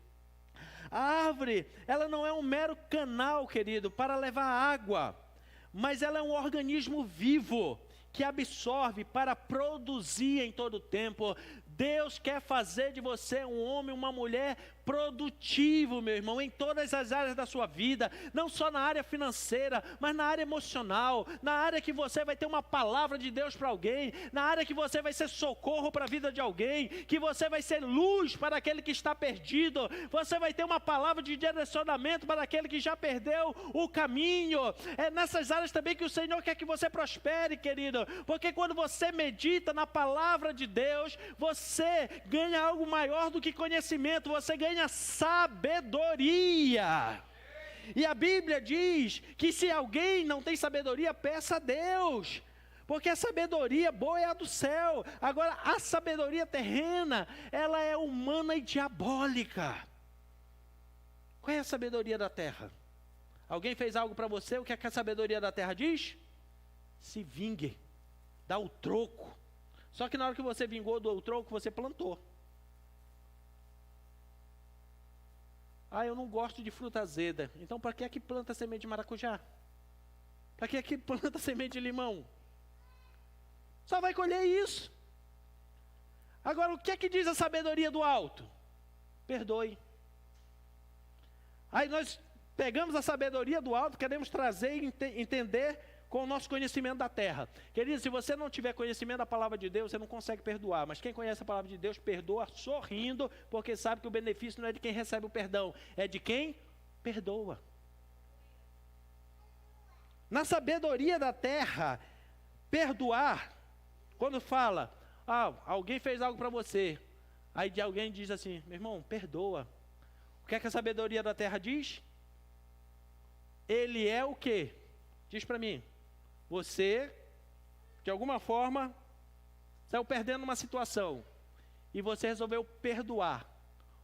A árvore, ela não é um mero canal, querido, para levar água, mas ela é um organismo vivo, que absorve para produzir em todo o tempo. Deus quer fazer de você um homem, uma mulher produtivo, meu irmão, em todas as áreas da sua vida, não só na área financeira, mas na área emocional, na área que você vai ter uma palavra de Deus para alguém, na área que você vai ser socorro para a vida de alguém, que você vai ser luz para aquele que está perdido, você vai ter uma palavra de direcionamento para aquele que já perdeu o caminho. É nessas áreas também que o Senhor quer que você prospere, querido, porque quando você medita na palavra de Deus, você ganha algo maior do que conhecimento, você ganha sabedoria. E a Bíblia diz que se alguém não tem sabedoria, peça a Deus, porque a sabedoria boa é a do céu. Agora, a sabedoria terrena, ela é humana e diabólica. Qual é a sabedoria da terra? Alguém fez algo para você, o que é que a sabedoria da terra diz? Se vingue, dá o troco. Só que na hora que você vingou do troco, você plantou. Ah, eu não gosto de fruta azeda. Então, para que é que planta semente de maracujá? Para que é que planta semente de limão? Só vai colher isso. Agora, o que é que diz a sabedoria do alto? Perdoe. Aí nós pegamos a sabedoria do alto, queremos trazer e entender com o nosso conhecimento da terra. Querido, se você não tiver conhecimento da palavra de Deus, você não consegue perdoar. Mas quem conhece a palavra de Deus, perdoa sorrindo, porque sabe que o benefício não é de quem recebe o perdão, é de quem perdoa. Na sabedoria da terra, perdoar, quando fala, alguém fez algo para você, aí de alguém diz assim, meu irmão, perdoa. O que é que a sabedoria da terra diz? Ele é o quê? Diz para mim. Você, de alguma forma, saiu perdendo uma situação e você resolveu perdoar.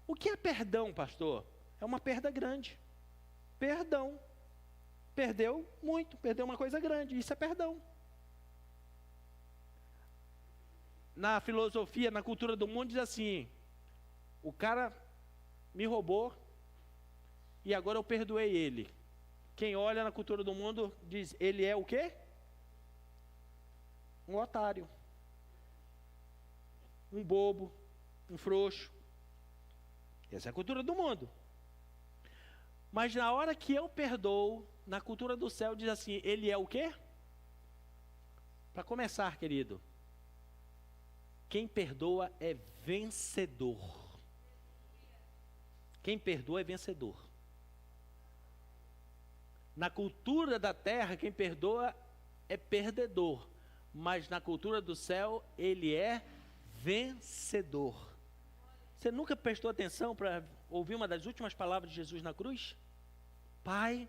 O que é perdão, pastor? É uma perda grande. Perdão. Perdeu muito, perdeu uma coisa grande, isso é perdão. Na filosofia, na cultura do mundo, diz assim, o cara me roubou e agora eu perdoei ele. Quem olha na cultura do mundo diz, ele é o quê? Um otário, um bobo, um frouxo. Essa é a cultura do mundo. Mas na hora que eu perdoo, na cultura do céu diz assim, ele é o quê? Para começar, querido, quem perdoa é vencedor. Quem perdoa é vencedor. Na cultura da terra, quem perdoa é perdedor. Mas na cultura do céu, ele é vencedor. Você nunca prestou atenção para ouvir uma das últimas palavras de Jesus na cruz? Pai,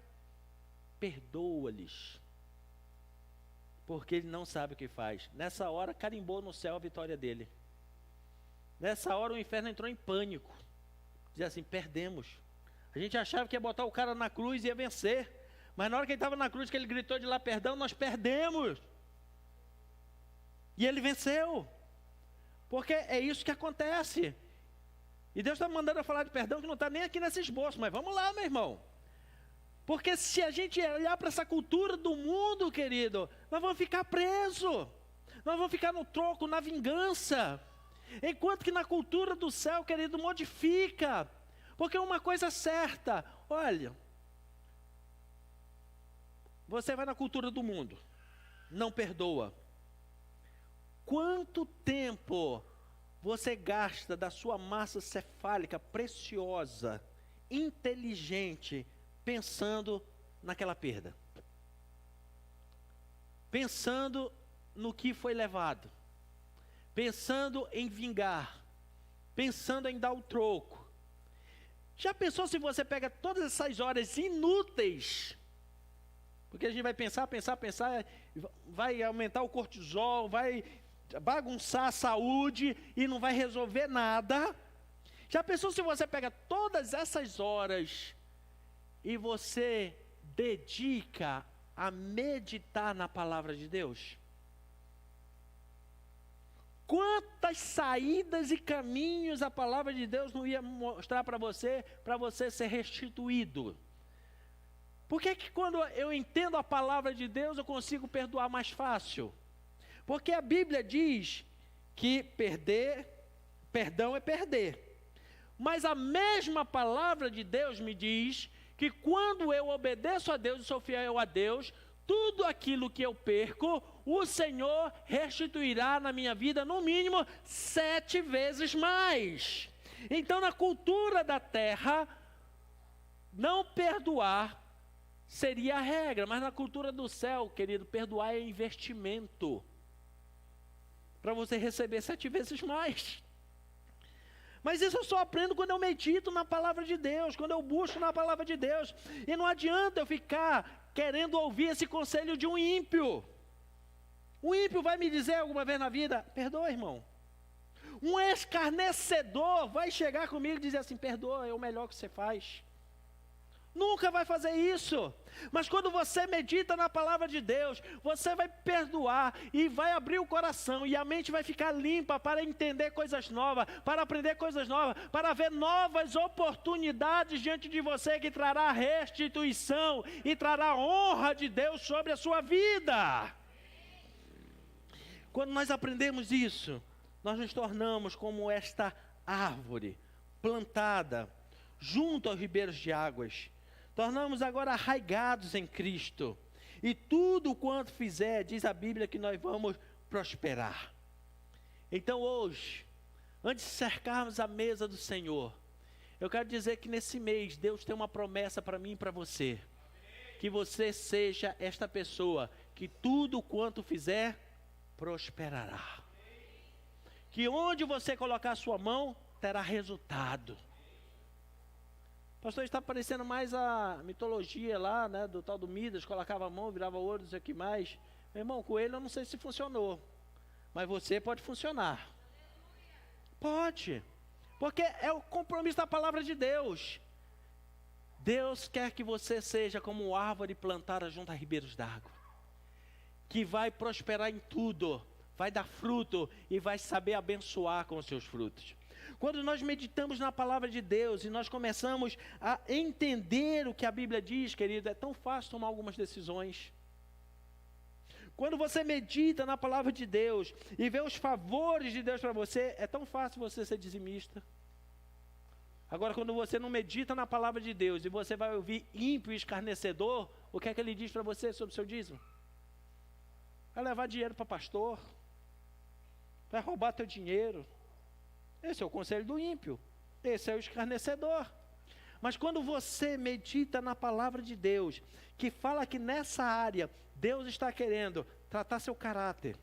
perdoa-lhes, porque ele não sabe o que faz. Nessa hora, carimbou no céu a vitória dele. Nessa hora, o inferno entrou em pânico. Dizia assim, perdemos. A gente achava que ia botar o cara na cruz e ia vencer. Mas na hora que ele estava na cruz, que ele gritou de lá, perdão, nós perdemos. E ele venceu. Porque é isso que acontece. E Deus está mandando eu falar de perdão que não está nem aqui nesse esboço. Mas vamos lá, meu irmão. Porque se a gente olhar para essa cultura do mundo, querido, nós vamos ficar presos. Nós vamos ficar no troco, na vingança. Enquanto que na cultura do céu, querido, modifica. Porque uma coisa é certa. Olha, você vai na cultura do mundo, não perdoa. Quanto tempo você gasta da sua massa cefálica preciosa, inteligente, pensando naquela perda? Pensando no que foi levado. Pensando em vingar. Pensando em dar o troco. Já pensou se você pega todas essas horas inúteis? Porque a gente vai pensar, vai aumentar o cortisol, vai bagunçar a saúde e não vai resolver nada. Já pensou se você pega todas essas horas e você dedica a meditar na palavra de Deus? Quantas saídas e caminhos a palavra de Deus não ia mostrar para você ser restituído? Por que quando eu entendo a palavra de Deus eu consigo perdoar mais fácil? Porque a Bíblia diz que perdão é perder. Mas a mesma palavra de Deus me diz que quando eu obedeço a Deus e sou fiel a Deus, tudo aquilo que eu perco, o Senhor restituirá na minha vida, no mínimo, 7 vezes mais. Então, na cultura da terra, não perdoar seria a regra, mas na cultura do céu, querido, perdoar é investimento. Para você receber 7 vezes mais. Mas isso eu só aprendo quando eu medito na palavra de Deus, quando eu busco na palavra de Deus. E não adianta eu ficar querendo ouvir esse conselho de um ímpio. Um ímpio vai me dizer alguma vez na vida, perdoa, irmão. Um escarnecedor vai chegar comigo e dizer assim, perdoa, é o melhor que você faz. Nunca vai fazer isso. Mas quando você medita na palavra de Deus, você vai perdoar e vai abrir o coração e a mente vai ficar limpa para entender coisas novas, para aprender coisas novas, para ver novas oportunidades diante de você que trará restituição e trará honra de Deus sobre a sua vida. Quando nós aprendemos isso, nós nos tornamos como esta árvore plantada junto aos ribeiros de águas. Tornamos agora arraigados em Cristo. E tudo quanto fizer, diz a Bíblia, que nós vamos prosperar. Então hoje, antes de cercarmos a mesa do Senhor, eu quero dizer que nesse mês, Deus tem uma promessa para mim e para você. Que você seja esta pessoa, que tudo quanto fizer, prosperará. Que onde você colocar a sua mão, terá resultado. Pastor, está parecendo mais a mitologia lá, né, do tal do Midas, colocava a mão, virava ouro, não sei o que mais. Meu irmão, com ele eu não sei se funcionou, mas você pode funcionar. Pode, porque é o compromisso da palavra de Deus. Deus quer que você seja como árvore plantada junto a ribeiros d'água, que vai prosperar em tudo, vai dar fruto e vai saber abençoar com os seus frutos. Quando nós meditamos na palavra de Deus e nós começamos a entender o que a Bíblia diz, querido, é tão fácil tomar algumas decisões. Quando você medita na palavra de Deus e vê os favores de Deus para você, é tão fácil você ser dizimista. Agora, quando você não medita na palavra de Deus e você vai ouvir ímpio e escarnecedor, o que é que ele diz para você sobre o seu dízimo? Vai levar dinheiro para pastor, vai roubar teu dinheiro. Esse é o conselho do ímpio, esse é o escarnecedor. Mas quando você medita na palavra de Deus, que fala que nessa área, Deus está querendo tratar seu caráter,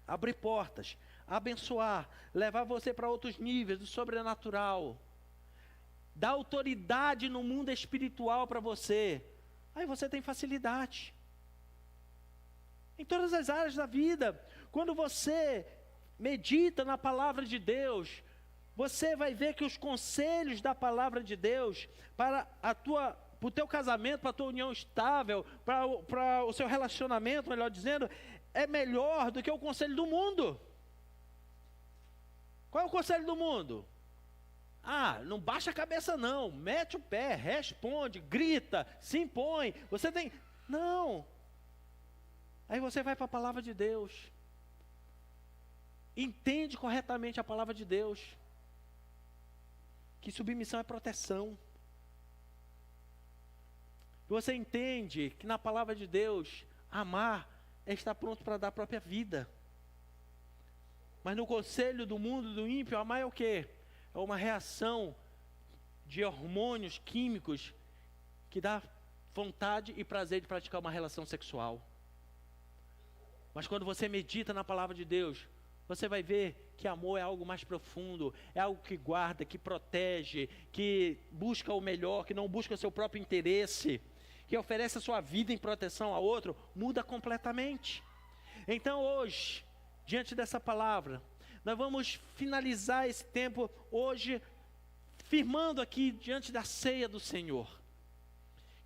abrir portas, abençoar, levar você para outros níveis do sobrenatural, dar autoridade no mundo espiritual para você, aí você tem facilidade. Em todas as áreas da vida. Quando você medita na palavra de Deus, você vai ver que os conselhos da palavra de Deus para o teu casamento, para a tua união estável, para o seu relacionamento, melhor dizendo, é melhor do que o conselho do mundo. Qual é o conselho do mundo? Não baixa a cabeça não, mete o pé, responde, grita, se impõe, você tem... Não. Aí você vai para a palavra de Deus. Entende corretamente a palavra de Deus. Que submissão é proteção. Você entende que na palavra de Deus, amar é estar pronto para dar a própria vida. Mas no conselho do mundo, do ímpio, amar é o quê? É uma reação de hormônios químicos que dá vontade e prazer de praticar uma relação sexual. Mas quando você medita na palavra de Deus, você vai ver que amor é algo mais profundo, é algo que guarda, que protege, que busca o melhor, que não busca o seu próprio interesse, que oferece a sua vida em proteção a outro, muda completamente. Então hoje, diante dessa palavra, nós vamos finalizar esse tempo hoje, firmando aqui diante da ceia do Senhor,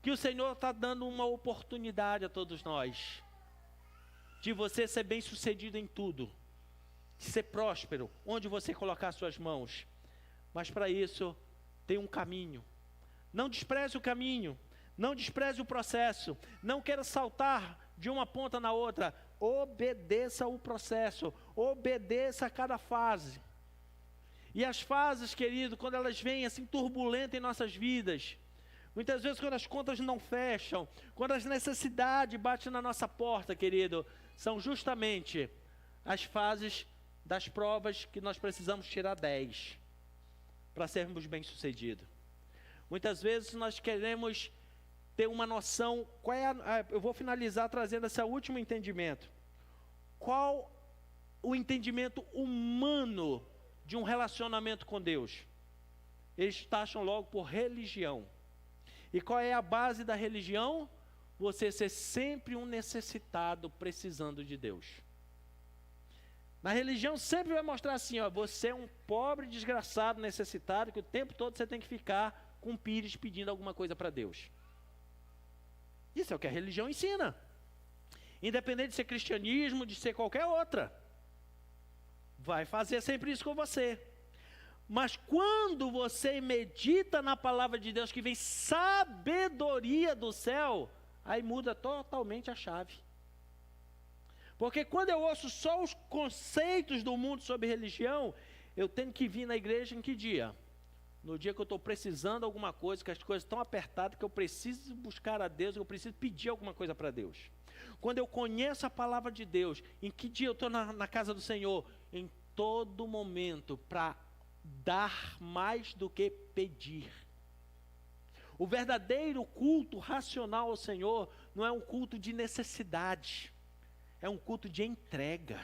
que o Senhor está dando uma oportunidade a todos nós, de você ser bem sucedido em tudo, de ser próspero, onde você colocar suas mãos. Mas para isso, tem um caminho. Não despreze o caminho, não despreze o processo, não queira saltar de uma ponta na outra. Obedeça o processo, obedeça a cada fase. E as fases, querido, quando elas vêm assim turbulentas em nossas vidas, muitas vezes quando as contas não fecham, quando as necessidades batem na nossa porta, querido, são justamente as fases das provas que nós precisamos tirar 10 para sermos bem-sucedidos. Muitas vezes nós queremos ter uma noção, eu vou finalizar trazendo esse último entendimento. Qual o entendimento humano de um relacionamento com Deus? Eles taxam logo por religião. E qual é a base da religião? Você ser sempre um necessitado precisando de Deus. Na religião sempre vai mostrar assim, você é um pobre, desgraçado, necessitado, que o tempo todo você tem que ficar com o pires pedindo alguma coisa para Deus. Isso é o que a religião ensina. Independente de ser cristianismo, de ser qualquer outra. Vai fazer sempre isso com você. Mas quando você medita na palavra de Deus, que vem sabedoria do céu, aí muda totalmente a chave. Porque quando eu ouço só os conceitos do mundo sobre religião, eu tenho que vir na igreja em que dia? No dia que eu estou precisando de alguma coisa, que as coisas estão apertadas, que eu preciso buscar a Deus, que eu preciso pedir alguma coisa para Deus. Quando eu conheço a palavra de Deus, em que dia eu estou na casa do Senhor? Em todo momento, para dar mais do que pedir. O verdadeiro culto racional ao Senhor não é um culto de necessidade, é um culto de entrega.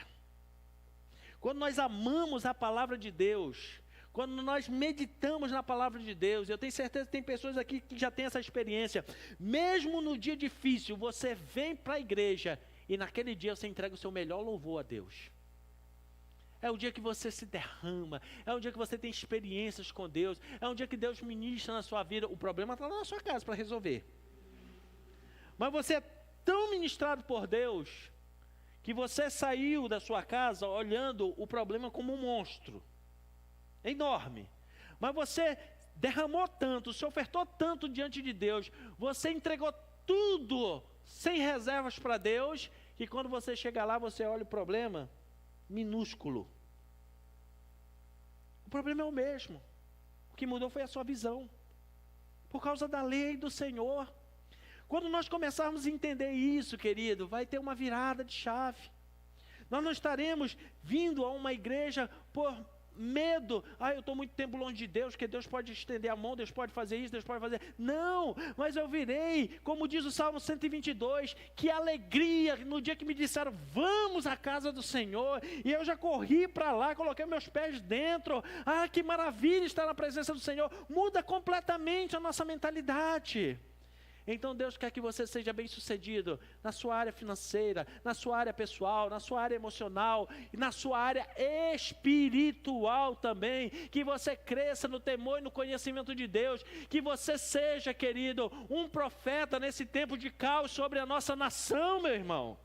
Quando nós amamos a palavra de Deus, quando nós meditamos na palavra de Deus, eu tenho certeza que tem pessoas aqui que já têm essa experiência, mesmo no dia difícil, você vem para a igreja e naquele dia você entrega o seu melhor louvor a Deus. É o dia que você se derrama, é o dia que você tem experiências com Deus, é um dia que Deus ministra na sua vida. O problema está lá na sua casa para resolver. Mas você é tão ministrado por Deus, que você saiu da sua casa olhando o problema como um monstro. É enorme. Mas você derramou tanto, se ofertou tanto diante de Deus, você entregou tudo sem reservas para Deus, que quando você chega lá, você olha o problema minúsculo. O problema é o mesmo. O que mudou foi a sua visão. Por causa da lei do Senhor. Quando nós começarmos a entender isso, querido, vai ter uma virada de chave. Nós não estaremos vindo a uma igreja por medo. Eu estou muito tempo longe de Deus, que Deus pode estender a mão, Deus pode fazer isso, Deus pode fazer... Não, mas eu virei, como diz o Salmo 122, que alegria no dia que me disseram, vamos à casa do Senhor, e eu já corri para lá, coloquei meus pés dentro. Que maravilha estar na presença do Senhor. Muda completamente a nossa mentalidade. Então Deus quer que você seja bem-sucedido na sua área financeira, na sua área pessoal, na sua área emocional e na sua área espiritual também. Que você cresça no temor e no conhecimento de Deus. Que você seja, querido, um profeta nesse tempo de caos sobre a nossa nação, meu irmão.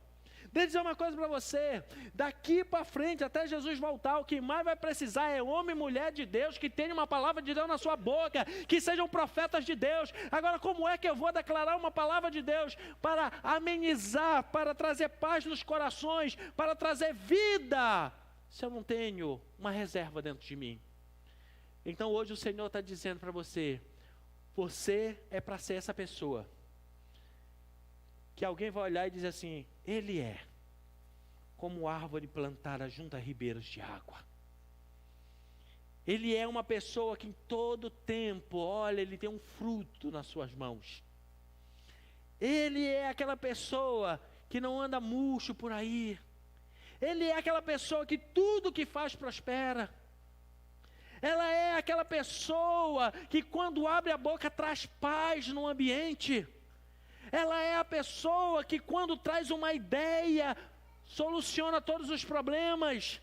Deixa eu dizer uma coisa para você, daqui para frente, até Jesus voltar, o que mais vai precisar é homem e mulher de Deus, que tenham uma palavra de Deus na sua boca, que sejam profetas de Deus. Agora, como é que eu vou declarar uma palavra de Deus para amenizar, para trazer paz nos corações, para trazer vida, se eu não tenho uma reserva dentro de mim? Então hoje o Senhor está dizendo para você, você é para ser essa pessoa, que alguém vai olhar e dizer assim, ele é como árvore plantada junto a ribeiros de água. Ele é uma pessoa que em todo tempo, olha, ele tem um fruto nas suas mãos. Ele é aquela pessoa que não anda murcho por aí. Ele é aquela pessoa que tudo que faz prospera. Ela é aquela pessoa que quando abre a boca traz paz no ambiente. Ela é a pessoa que quando traz uma ideia, soluciona todos os problemas.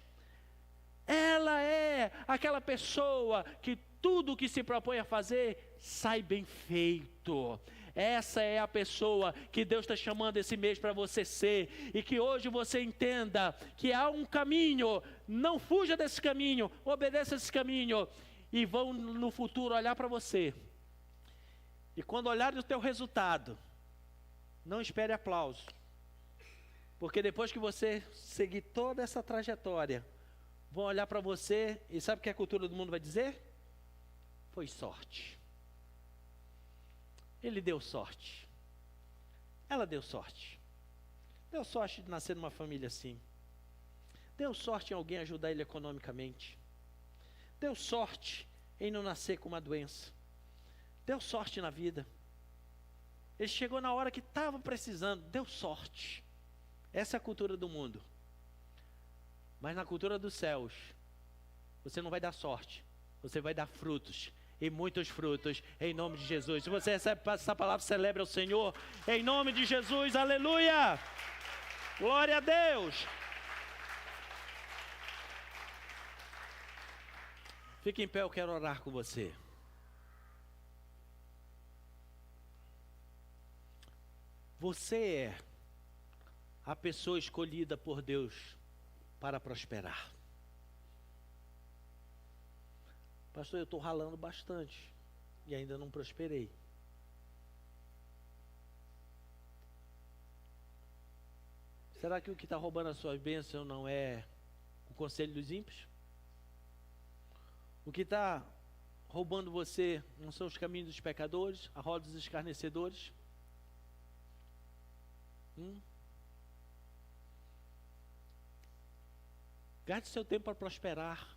Ela é aquela pessoa que tudo que se propõe a fazer, sai bem feito. Essa é a pessoa que Deus está chamando esse mês para você ser. E que hoje você entenda que há um caminho, não fuja desse caminho, obedeça esse caminho. E vão no futuro olhar para você. E quando olharem o teu resultado, não espere aplauso, porque depois que você seguir toda essa trajetória, vão olhar para você e sabe o que a cultura do mundo vai dizer? Foi sorte. Ele deu sorte. Ela deu sorte. Deu sorte de nascer numa família assim. Deu sorte em alguém ajudar ele economicamente. Deu sorte em não nascer com uma doença. Deu sorte na vida. Ele chegou na hora que estava precisando, deu sorte. Essa é a cultura do mundo. Mas na cultura dos céus, você não vai dar sorte, você vai dar frutos, e muitos frutos, em nome de Jesus. Se você recebe essa palavra, celebre ao Senhor, em nome de Jesus, aleluia! Glória a Deus! Fique em pé, eu quero orar com você. Você é a pessoa escolhida por Deus para prosperar. Pastor, eu estou ralando bastante e ainda não prosperei. Será que o que está roubando a sua bênção não é o conselho dos ímpios? O que está roubando você não são os caminhos dos pecadores, a roda dos escarnecedores? Gaste seu tempo para prosperar,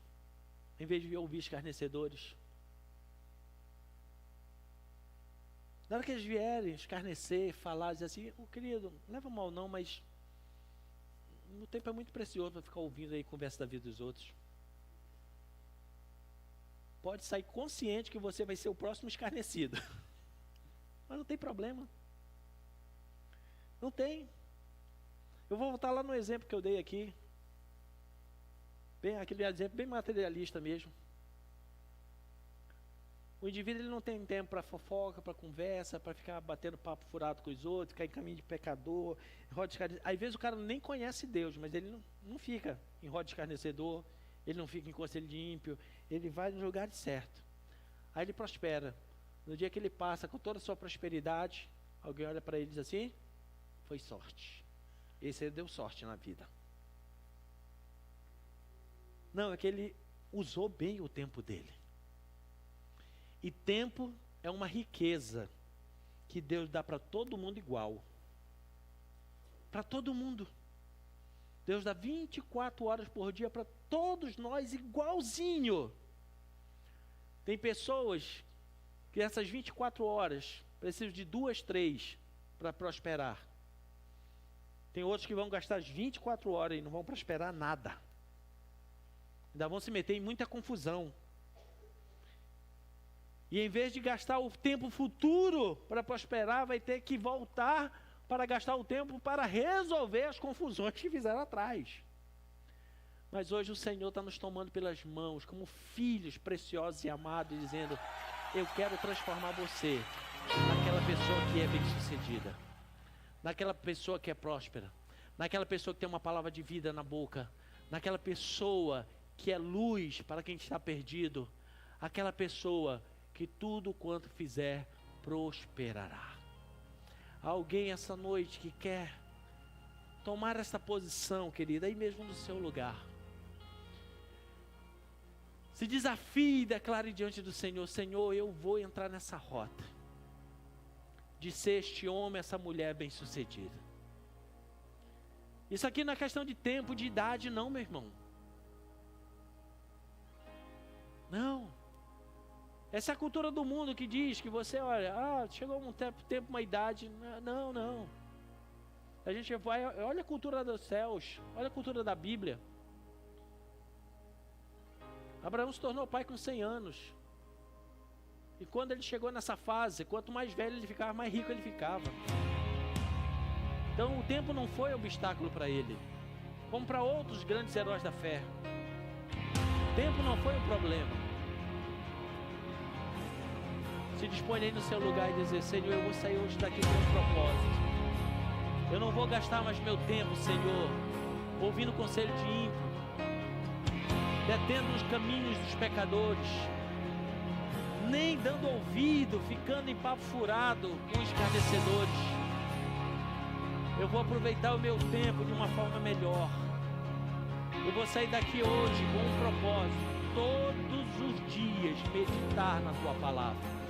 em vez de ouvir escarnecedores. Na hora que eles vierem escarnecer, falar, dizer assim, querido, não leva mal não, mas o tempo é muito precioso para ficar ouvindo aí conversa da vida dos outros. Pode sair consciente que você vai ser o próximo escarnecido. Mas não tem problema. Não tem. Eu vou voltar lá no exemplo que eu dei aqui. Bem, aquele exemplo bem materialista mesmo. O indivíduo ele não tem tempo para fofoca, para conversa, para ficar batendo papo furado com os outros, ficar em caminho de pecador, roda de escarnecedor. Às vezes o cara nem conhece Deus, mas ele não fica em roda de escarnecedor, ele não fica em conselho de ímpio, ele vai no lugar certo. Aí ele prospera. No dia que ele passa com toda a sua prosperidade, alguém olha para ele e diz assim, foi sorte. Esse aí deu sorte na vida. Não, é que ele usou bem o tempo dele. E tempo é uma riqueza que Deus dá para todo mundo igual. Para todo mundo. Deus dá 24 horas por dia para todos nós igualzinho. Tem pessoas que essas 24 horas precisam de 2, 3 para prosperar. Tem outros que vão gastar as 24 horas e não vão prosperar nada. Ainda vão se meter em muita confusão. E em vez de gastar o tempo futuro para prosperar, vai ter que voltar para gastar o tempo para resolver as confusões que fizeram atrás. Mas hoje o Senhor está nos tomando pelas mãos, como filhos preciosos e amados, dizendo: eu quero transformar você naquela pessoa que é bem-sucedida, naquela pessoa que é próspera, naquela pessoa que tem uma palavra de vida na boca, naquela pessoa que é luz para quem está perdido, aquela pessoa que tudo quanto fizer prosperará. Há alguém essa noite que quer tomar essa posição, querida, aí mesmo no seu lugar. Se desafie e declare diante do Senhor: Senhor, eu vou entrar nessa rota de ser este homem, essa mulher bem-sucedida. Isso aqui não é questão de tempo, de idade, não, meu irmão. Não. Essa é a cultura do mundo que diz que você, olha, chegou um tempo, uma idade. Não, não. A gente vai, olha a cultura dos céus, olha a cultura da Bíblia. Abraão se tornou pai com 100 anos. E quando ele chegou nessa fase, quanto mais velho ele ficava, mais rico ele ficava. Então o tempo não foi obstáculo para ele, como para outros grandes heróis da fé. O tempo não foi o problema. Se dispõe aí no seu lugar e dizer: Senhor, eu vou sair hoje daqui com um propósito. Eu não vou gastar mais meu tempo, Senhor, ouvindo conselho de ímpio, detendo nos caminhos dos pecadores, nem dando ouvido, ficando em papo furado com escarnecedores. Eu vou aproveitar o meu tempo de uma forma melhor. Eu vou sair daqui hoje com um propósito: todos os dias meditar na tua palavra,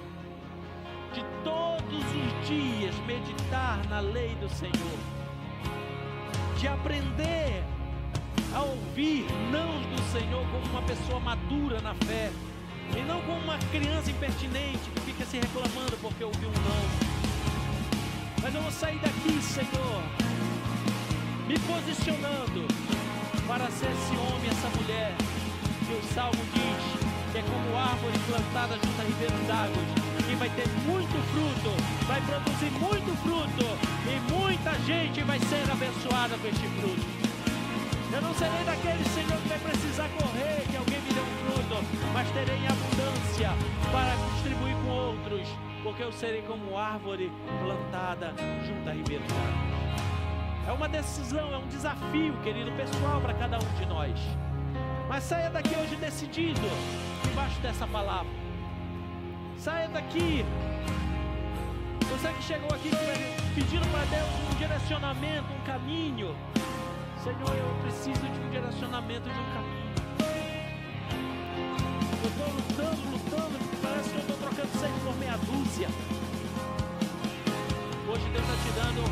de todos os dias meditar na lei do Senhor, de aprender a ouvir não do Senhor como uma pessoa madura na fé, e não como uma criança impertinente que fica se reclamando porque ouviu um não. Mas eu vou sair daqui, Senhor, me posicionando para ser esse homem, essa mulher, que o Salmo diz que é como árvore plantada junto a ribeiros d'água, que vai ter muito fruto, vai produzir muito fruto, e muita gente vai ser abençoada com este fruto. Eu não serei daquele, Senhor, que vai precisar correr, que alguém me dê um fruto, mas terei em abundância para distribuir com outros, porque eu serei como árvore plantada junto a ribeiros d'água. É uma decisão, é um desafio, querido, pessoal, para cada um de nós. Mas saia daqui hoje decidido, debaixo dessa palavra. Saia daqui, você que chegou aqui pedindo para Deus um direcionamento, um caminho. Senhor, eu preciso de um direcionamento, de um caminho. Eu estou lutando, parece que eu estou trocando sangue por meia dúzia. Hoje Deus está te dando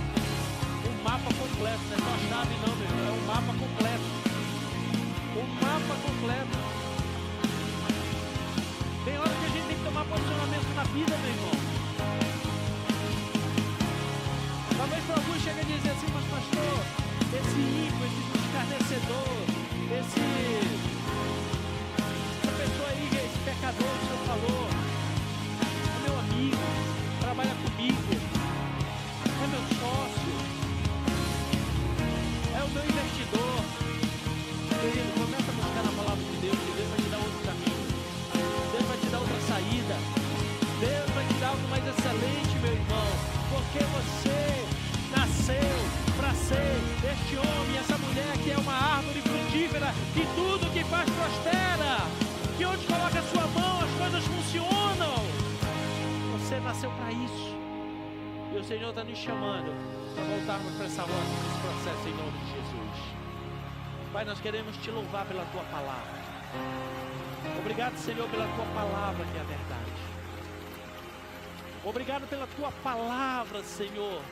um mapa completo, não é só chave não, meu irmão, é um mapa completo. Um mapa completo. Tem hora que a gente tem que tomar posicionamento na vida, meu irmão. Talvez para alguns chegue a dizer assim: mas pastor, esse ímpio, esse escarnecedor, essa pessoa aí, esse pecador que o Senhor falou, é meu amigo, trabalha comigo, é meu sócio, é o meu investidor. Querido, começa a buscar na palavra de Deus, que Deus vai te dar outro caminho, Deus vai te dar outra saída, Deus vai te dar algo mais excelente, meu irmão, porque você nasceu para ser este homem, essa mulher que é uma árvore frutífera, que tudo que faz prospera, que onde coloca a sua mão as coisas funcionam. Você nasceu para isso, e o Senhor está nos chamando para voltarmos para essa rota, nesse processo, em nome de Jesus. Pai, nós queremos te louvar pela tua palavra. Obrigado, Senhor, pela tua palavra que é a verdade. Obrigado pela tua palavra, Senhor,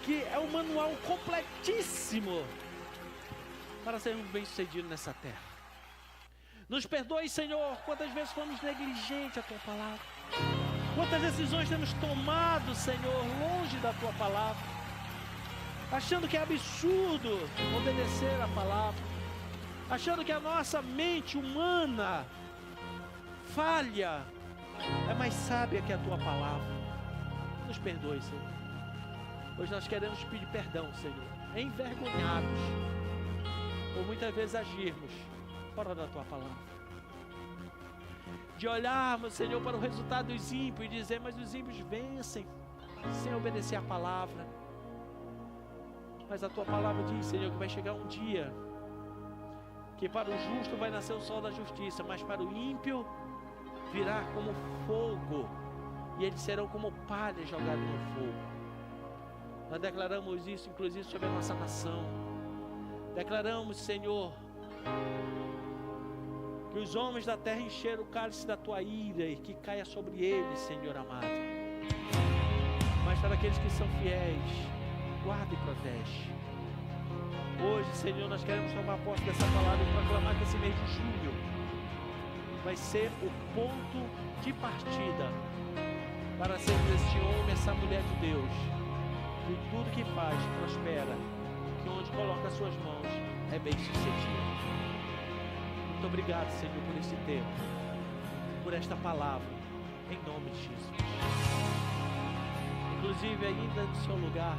que é um manual completíssimo para sermos bem-sucedidos nessa terra. Nos perdoe, Senhor, quantas vezes fomos negligentes à tua palavra, quantas decisões temos tomado, Senhor, longe da tua palavra, achando que é absurdo obedecer a palavra, achando que a nossa mente humana falha é mais sábia que a tua palavra. Nos perdoe, Senhor. Hoje nós queremos pedir perdão, Senhor, envergonhados por muitas vezes agirmos fora da tua palavra, de olharmos, Senhor, para o resultado dos ímpios e dizer, mas os ímpios vencem sem obedecer a palavra. Mas a tua palavra diz, Senhor, que vai chegar um dia que para o justo vai nascer o sol da justiça, mas para o ímpio virá como fogo, e eles serão como palha jogada no fogo. Nós declaramos isso, inclusive, sobre a nossa nação. Declaramos, Senhor, que os homens da terra encheram o cálice da tua ira e que caia sobre eles, Senhor amado. Mas para aqueles que são fiéis, guarda e protege. Hoje, Senhor, nós queremos tomar posse dessa palavra e proclamar que esse mês de julho vai ser o ponto de partida para sermos este homem, essa mulher de Deus, que tudo que faz prospera, que onde coloca as suas mãos é bem sucedido. Muito obrigado, Senhor, por esse tempo, por esta palavra, em nome de Jesus. Inclusive, ainda no seu lugar,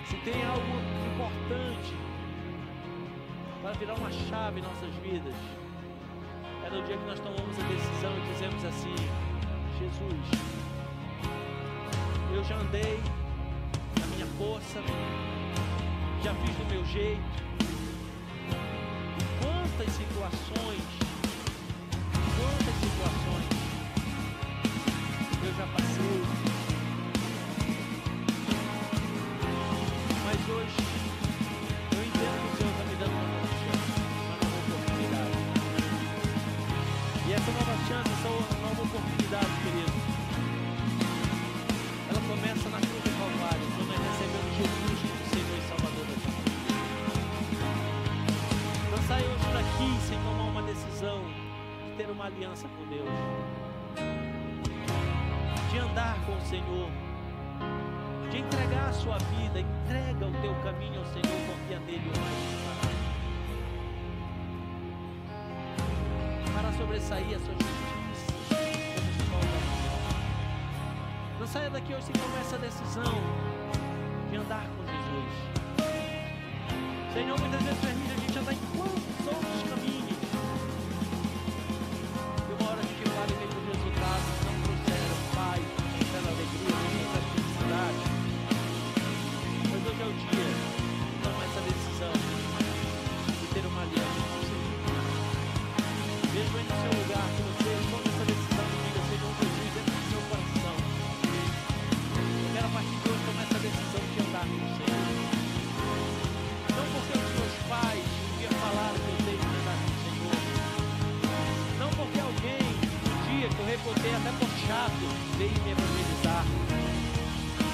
se tem algo importante para virar uma chave em nossas vidas, é no dia que nós tomamos a decisão e dizemos assim: Jesus, eu já andei na minha força, já fiz do meu jeito. Quantas situações eu já passei, mas hoje eu entendo que o Senhor está me dando uma nova chance, uma nova oportunidade. E essa nova chance, essa nova oportunidade, querido, ela começa na cruz do Calvário, quando nós recebemos Jesus como Senhor e Salvador da nossa vida. Não saia hoje daqui sem tomar uma decisão de ter uma aliança com Deus, de andar com o Senhor, de entregar a sua vida. Entrega o teu caminho ao Senhor, confia nele para sobressair a sua justiça como o sol da manhã. Não saia daqui hoje sem tomar essa decisão de andar com Jesus. Senhor, muitas vezes permite a gente andar em quantos outros caminhos, e uma hora a gente para e vê que os resultados não trouxeram paz, não trouxeram alegria, não trouxeram felicidade. Mas hoje é o dia de tomar essa decisão de ter uma aliança com o Senhor. Mesmo aí no seu lugar, que você tome essa decisão e diga: Senhor Jesus, dentro do seu coração, eu quero a partir de hoje tomar essa decisão de andar com o Senhor. Não porque os meus pais um dia falaram que eu tenho que andar com o Senhor, não porque alguém, um dia que eu repotei até por chato, veio me evangelizar,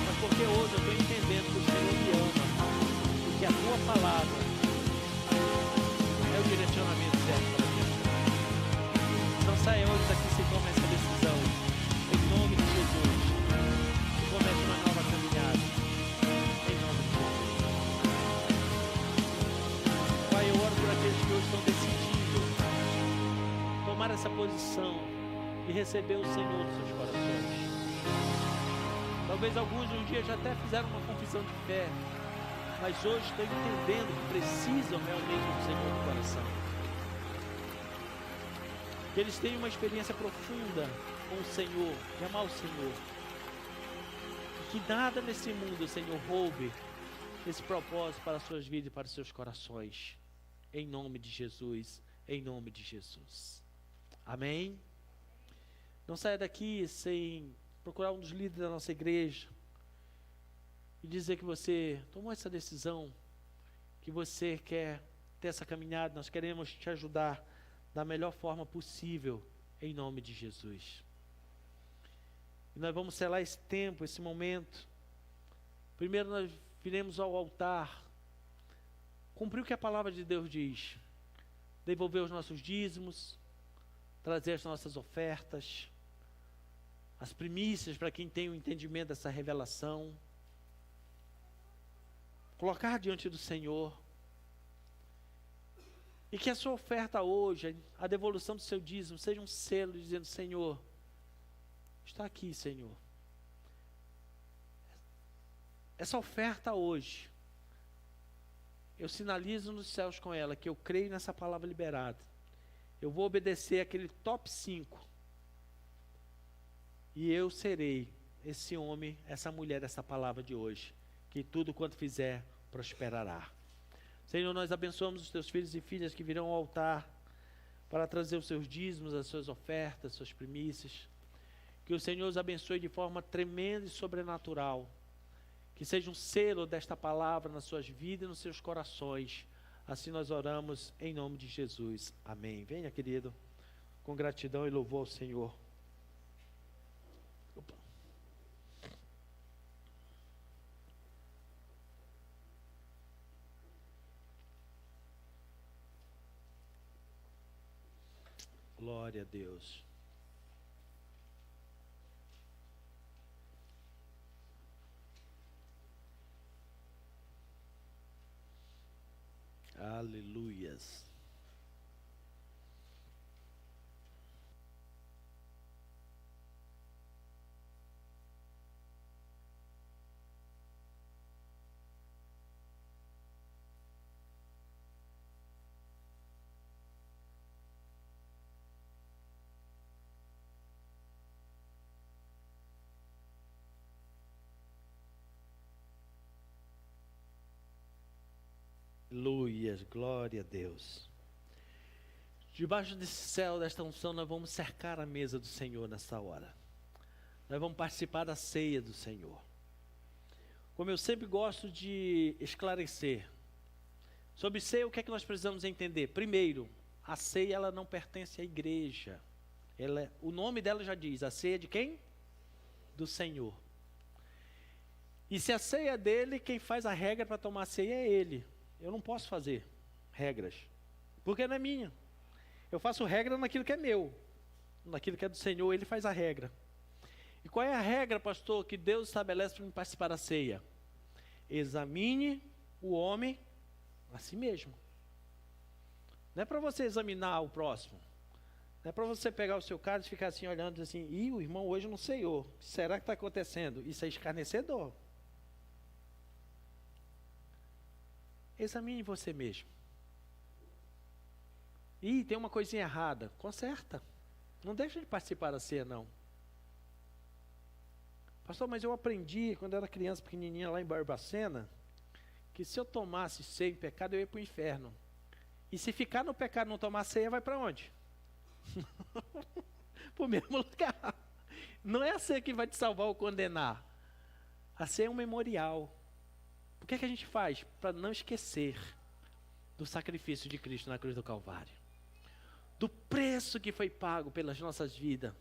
mas porque hoje eu estou entendendo que o Senhor me ama e que a tua palavra é o direcionamento certo para a minha vida. Não saia hoje daqui sem tomar essa decisão, em nome de Jesus, e comece uma nova caminhada, em nome de Jesus. Pai, eu oro por aqueles que hoje estão decidindo tomar essa posição e receber o Senhor nos seus corações. Talvez alguns um dia já até fizeram uma confissão de fé, mas hoje estão entendendo que precisam realmente do Senhor no coração. Que eles tenham uma experiência profunda com o Senhor, de amar o Senhor. E que nada nesse mundo, Senhor, roube esse propósito para as suas vidas e para os seus corações. Em nome de Jesus, em nome de Jesus. Amém? Não saia daqui sem procurar um dos líderes da nossa igreja e dizer que você tomou essa decisão, que você quer ter essa caminhada. Nós queremos te ajudar da melhor forma possível, em nome de Jesus. E nós vamos selar esse tempo, esse momento. Primeiro nós viremos ao altar, cumprir o que a palavra de Deus diz, devolver os nossos dízimos, trazer as nossas ofertas, as primícias para quem tem o entendimento dessa revelação, colocar diante do Senhor E que a sua oferta hoje, a devolução do seu dízimo, seja um selo dizendo: Senhor, está aqui, Senhor. Essa oferta hoje, eu sinalizo nos céus com ela que eu creio nessa palavra liberada. Eu vou obedecer aquele top 5. E eu serei esse homem, essa mulher, essa palavra de hoje. Que tudo quanto fizer, prosperará. Senhor, nós abençoamos os teus filhos e filhas que virão ao altar para trazer os seus dízimos, as suas ofertas, as suas primícias. Que o Senhor os abençoe de forma tremenda e sobrenatural. Que seja um selo desta palavra nas suas vidas e nos seus corações. Assim nós oramos em nome de Jesus. Amém. Venha, querido, com gratidão e louvor ao Senhor. Opa. Glória a Deus. Aleluias. Aleluia, glória a Deus. Debaixo desse céu, desta unção, nós vamos cercar a mesa do Senhor nessa hora. Nós vamos participar da ceia do Senhor. Como eu sempre gosto de esclarecer, sobre ceia, o que é que nós precisamos entender? Primeiro, a ceia ela não pertence à igreja. O nome dela já diz, a ceia de quem? Do Senhor. E se a ceia é dele, quem faz a regra para tomar a ceia é ele. Eu não posso fazer regras, porque não é minha. Eu faço regra naquilo que é meu, naquilo que é do Senhor, ele faz a regra. E qual é a regra, pastor, que Deus estabelece para me participar da ceia? Examine o homem a si mesmo. Não é para você examinar o próximo. Não é para você pegar o seu caso e ficar assim olhando assim: ih, o irmão hoje não ceiou. O que será que está acontecendo? Isso é escarnecedor. Examine você mesmo. Ih, tem uma coisinha errada. Conserta. Não deixa de participar da ceia, não. Pastor, mas eu aprendi quando eu era criança pequenininha lá em Barbacena, que se eu tomasse ceia em pecado, eu ia para o inferno. E se ficar no pecado e não tomar ceia, vai para onde? Para o mesmo lugar. Não é a ceia que vai te salvar ou condenar. A ceia é um memorial. O que é que a gente faz? Para não esquecer do sacrifício de Cristo na cruz do Calvário. Do preço que foi pago pelas nossas vidas.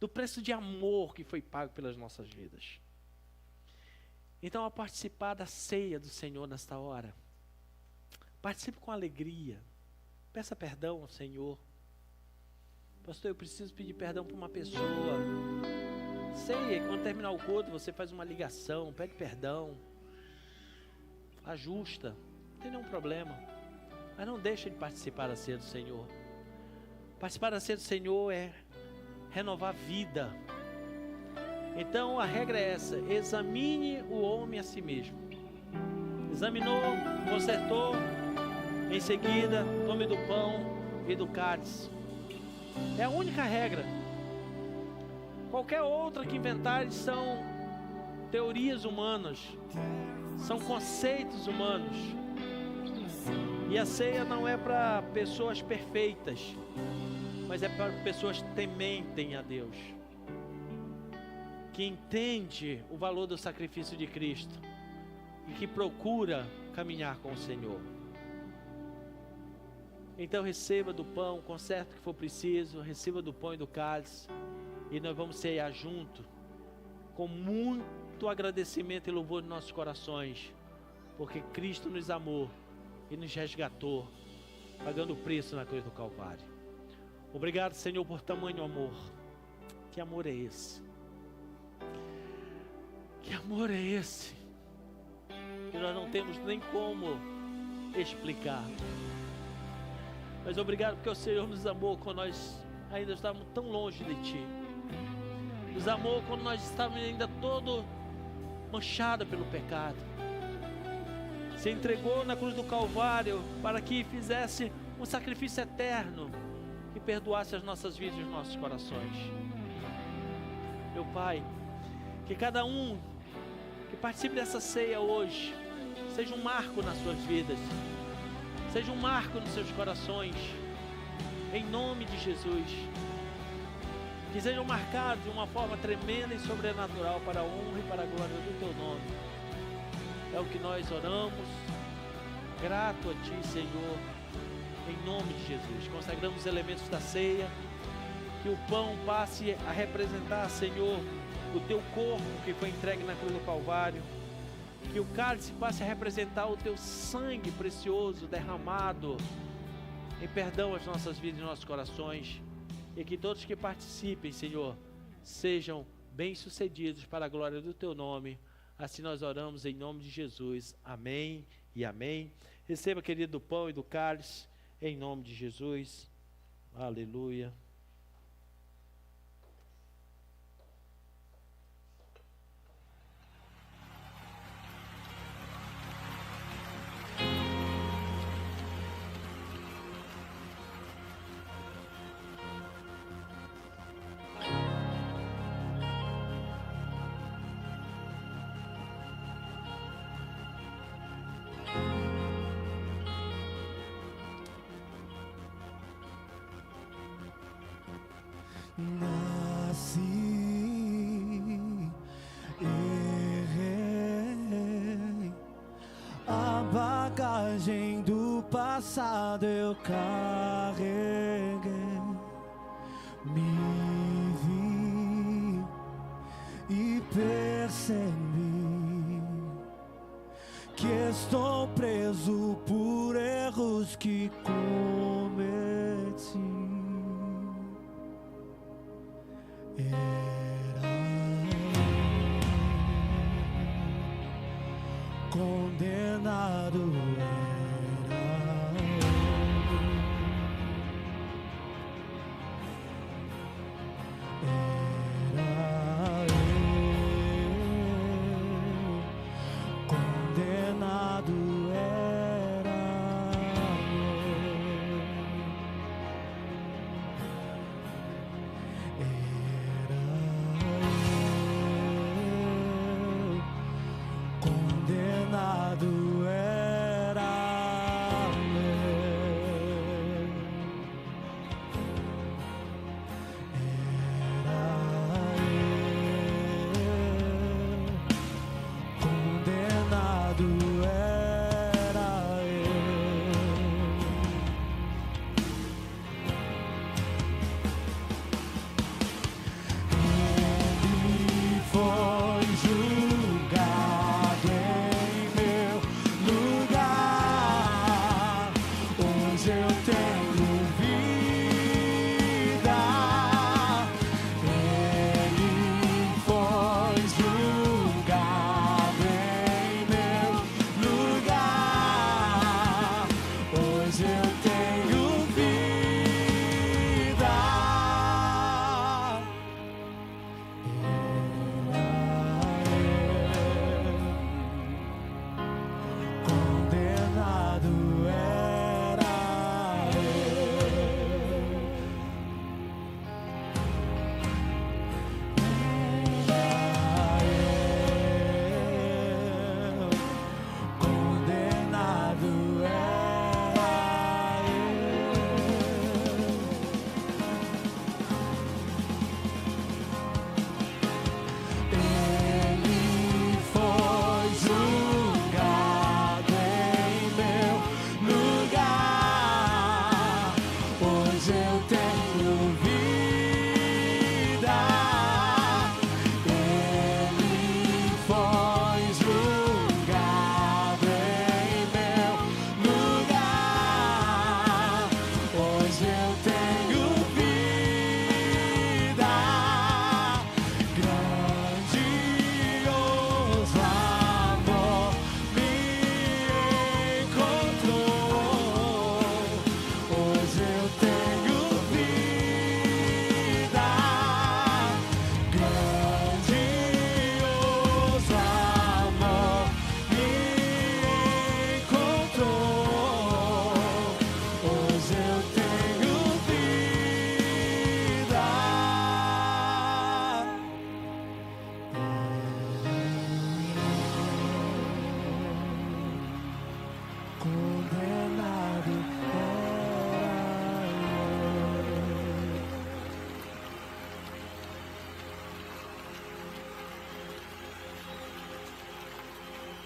Do preço de amor que foi pago pelas nossas vidas. Então, ao participar da ceia do Senhor nesta hora, participe com alegria. Peça perdão ao Senhor. Pastor, eu preciso pedir perdão para uma pessoa. Ceia, quando terminar o culto, você faz uma ligação, pede perdão. Ajusta, não tem nenhum problema. Mas não deixa de participar da ceia do Senhor. Participar da ceia do Senhor é renovar a vida. Então a regra é essa: examine o homem a si mesmo. Examinou, consertou, em seguida tome do pão e do cálice. É a única regra. Qualquer outra que inventares são teorias humanas, são conceitos humanos. E a ceia não é para pessoas perfeitas, mas é para pessoas tementem a Deus, que entende o valor do sacrifício de Cristo e que procura caminhar com o Senhor. Então receba do pão, conserte o que for preciso, receba do pão e do cálice, e nós vamos ceiar junto, com muito agradecimento e louvor nos nossos corações, porque Cristo nos amou e nos resgatou, pagando o preço na cruz do Calvário. Obrigado, Senhor, por tamanho amor. Que amor é esse? Que amor é esse? Que nós não temos nem como explicar. Mas obrigado porque o Senhor nos amou quando nós ainda estávamos tão longe de Ti. Nos amou quando nós estávamos ainda todo manchados pelo pecado. Se entregou na cruz do Calvário para que fizesse um sacrifício eterno que perdoasse as nossas vidas e os nossos corações. Meu Pai, que cada um que participe dessa ceia hoje seja um marco nas suas vidas, seja um marco nos seus corações, em nome de Jesus. Que sejam marcados de uma forma tremenda e sobrenatural para a honra e para a glória do Teu nome. É o que nós oramos, grato a Ti, Senhor, em nome de Jesus. Consagramos os elementos da ceia, que o pão passe a representar, Senhor, o Teu corpo que foi entregue na cruz do Calvário, que o cálice passe a representar o Teu sangue precioso derramado em perdão às nossas vidas e nossos corações, e que todos que participem, Senhor, sejam bem-sucedidos para a glória do Teu nome. Assim nós oramos em nome de Jesus. Amém e amém. Receba, querido, do pão e do cálice, em nome de Jesus. Aleluia. Nasci, errei, a bagagem do passado eu carreguei, me vi e percebi que estou preso por erros que cometi. Era condenado, era condenado, condenado era condenado era ele foi julgado em meu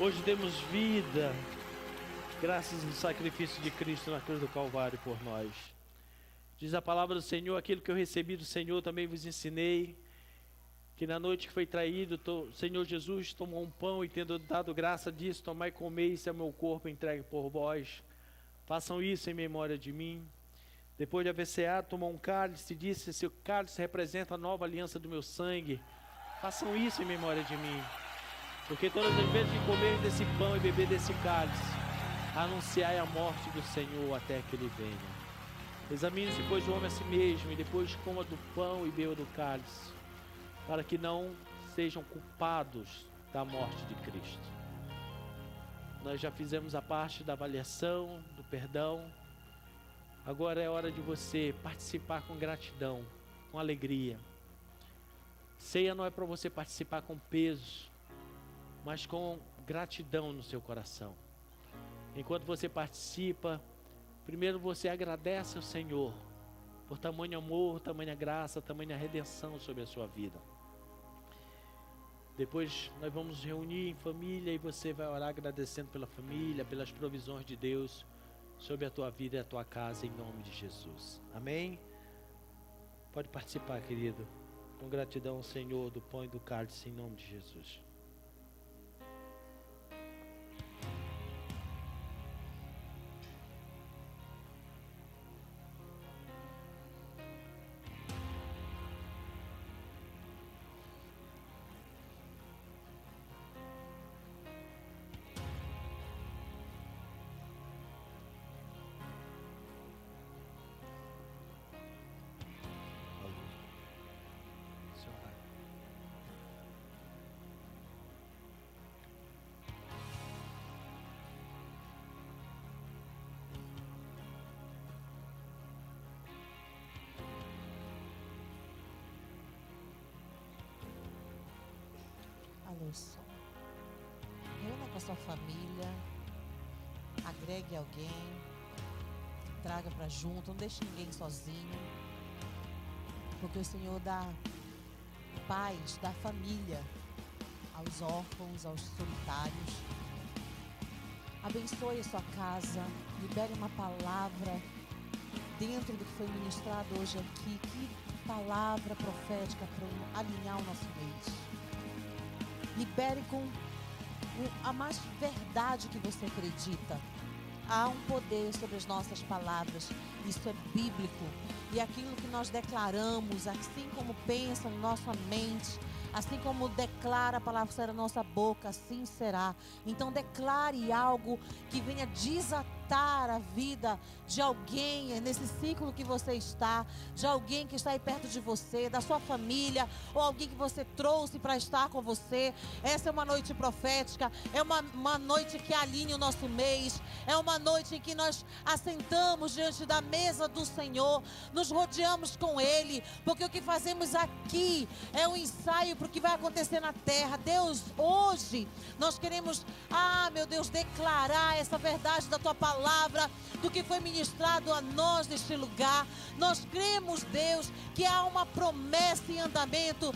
Hoje temos vida, graças ao sacrifício de Cristo na cruz do Calvário por nós. Diz a palavra do Senhor: aquilo que eu recebi do Senhor também vos ensinei, que na noite que foi traído, o Senhor Jesus tomou um pão e, tendo dado graça, disse: tomai e comei, isso é o meu corpo entregue por vós. Façam isso em memória de mim. Depois de haver ceado, tomou um cálice e disse: esse cálice representa a nova aliança do meu sangue. Façam isso em memória de mim. Porque todas as vezes que comerem desse pão e beber desse cálice, anunciai a morte do Senhor até que Ele venha. Examine-se, pois, o homem a si mesmo, e depois coma do pão e beba do cálice, para que não sejam culpados da morte de Cristo. Nós já fizemos a parte da avaliação, do perdão. Agora é hora de você participar com gratidão, com alegria. Ceia não é para você participar com peso, mas com gratidão no seu coração. Enquanto você participa, primeiro você agradece ao Senhor por tamanho amor, tamanha graça, tamanha redenção sobre a sua vida. Depois nós vamos nos reunir em família e você vai orar agradecendo pela família, pelas provisões de Deus sobre a tua vida e a tua casa, em nome de Jesus. Amém? Pode participar, querido. Com gratidão ao Senhor do pão e do cálice, em nome de Jesus. Alisson, reúna com a sua família, agregue alguém, traga para junto, não deixe ninguém sozinho, porque o Senhor dá paz, dá família aos órfãos, aos solitários. Abençoe a sua casa, libere uma palavra dentro do que foi ministrado hoje aqui. Que palavra profética para alinhar o nosso mês. Libere com a mais verdade que você acredita. Há um poder sobre as nossas palavras. Isso é bíblico. E aquilo que nós declaramos, assim como pensa na nossa mente, assim como declara a palavra será na nossa boca, assim será. Então declare algo que venha desatar a vida de alguém nesse ciclo que você está, de alguém que está aí perto de você, da sua família, ou alguém que você trouxe para estar com você. Essa é uma noite profética, é uma noite que alinha o nosso mês, é uma noite em que nós assentamos diante da mesa do Senhor, nos rodeamos com Ele, porque o que fazemos aqui é um ensaio para o que vai acontecer na terra. Deus, hoje nós queremos, meu Deus, declarar essa verdade da Tua palavra, do que foi ministrado a nós neste lugar. Nós cremos, Deus, que há uma promessa em andamento.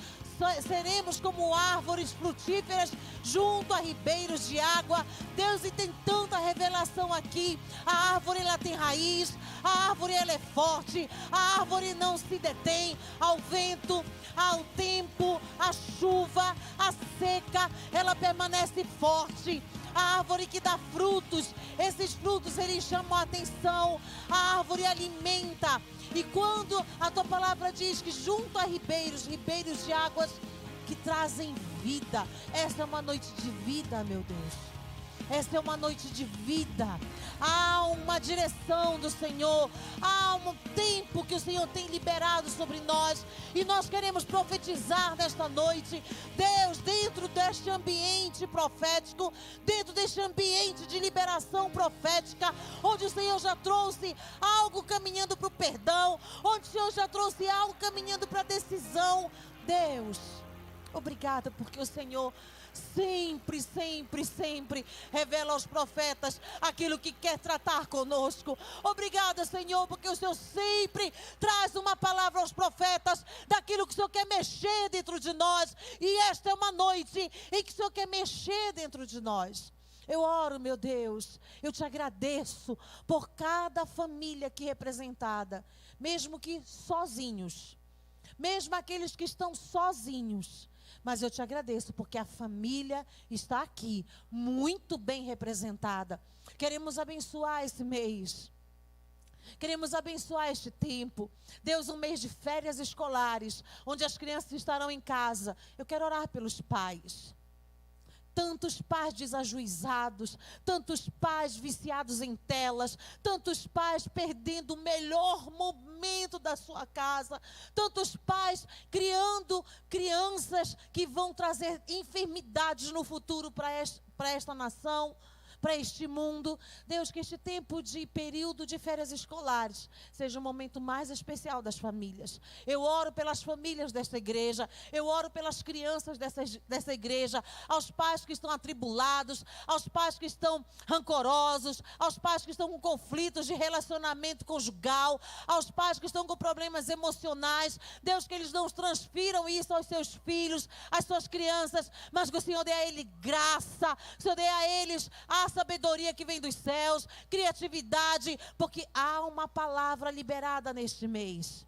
Seremos como árvores frutíferas junto a ribeiros de água. Deus, e tem tanta revelação aqui. A árvore, ela tem raiz, a árvore, ela é forte, a árvore não se detém ao vento, ao tempo, à chuva, à seca, ela permanece forte. A árvore que dá frutos, esses frutos eles chamam a atenção. A árvore alimenta. E quando a Tua palavra diz que junto a ribeiros de águas que trazem vida, essa é uma noite de vida, meu Deus. Essa é uma noite de vida. Há uma direção do Senhor, há um tempo que o Senhor tem liberado sobre nós, e nós queremos profetizar nesta noite. Deus, dentro deste ambiente profético, dentro deste ambiente de liberação profética, onde o Senhor já trouxe algo caminhando para o perdão, onde o Senhor já trouxe algo caminhando para a decisão. Deus, obrigada, porque o Senhor sempre, sempre, sempre revela aos profetas aquilo que quer tratar conosco. Obrigada, Senhor, porque o Senhor sempre traz uma palavra aos profetas daquilo que o Senhor quer mexer dentro de nós. E esta é uma noite em que o Senhor quer mexer dentro de nós. Eu oro, meu Deus, eu te agradeço por cada família aqui representada, mesmo que sozinhos, mesmo aqueles que estão sozinhos. Mas eu te agradeço porque a família está aqui, muito bem representada. Queremos abençoar esse mês. Queremos abençoar este tempo. Deus, um mês de férias escolares, onde as crianças estarão em casa. Eu quero orar pelos pais. Tantos pais desajuizados, tantos pais viciados em telas, tantos pais perdendo o melhor momento da sua casa, tantos pais criando crianças que vão trazer enfermidades no futuro para esta nação, para este mundo. Deus, que este tempo de período de férias escolares seja o momento mais especial das famílias. Eu oro pelas famílias desta igreja, eu oro pelas crianças dessa igreja, aos pais que estão atribulados, aos pais que estão rancorosos, aos pais que estão com conflitos de relacionamento conjugal, aos pais que estão com problemas emocionais. Deus, que eles não transfiram isso aos seus filhos, às suas crianças, mas que o Senhor dê a eles graça, que o Senhor dê a eles a sabedoria que vem dos céus, criatividade, porque há uma palavra liberada neste mês.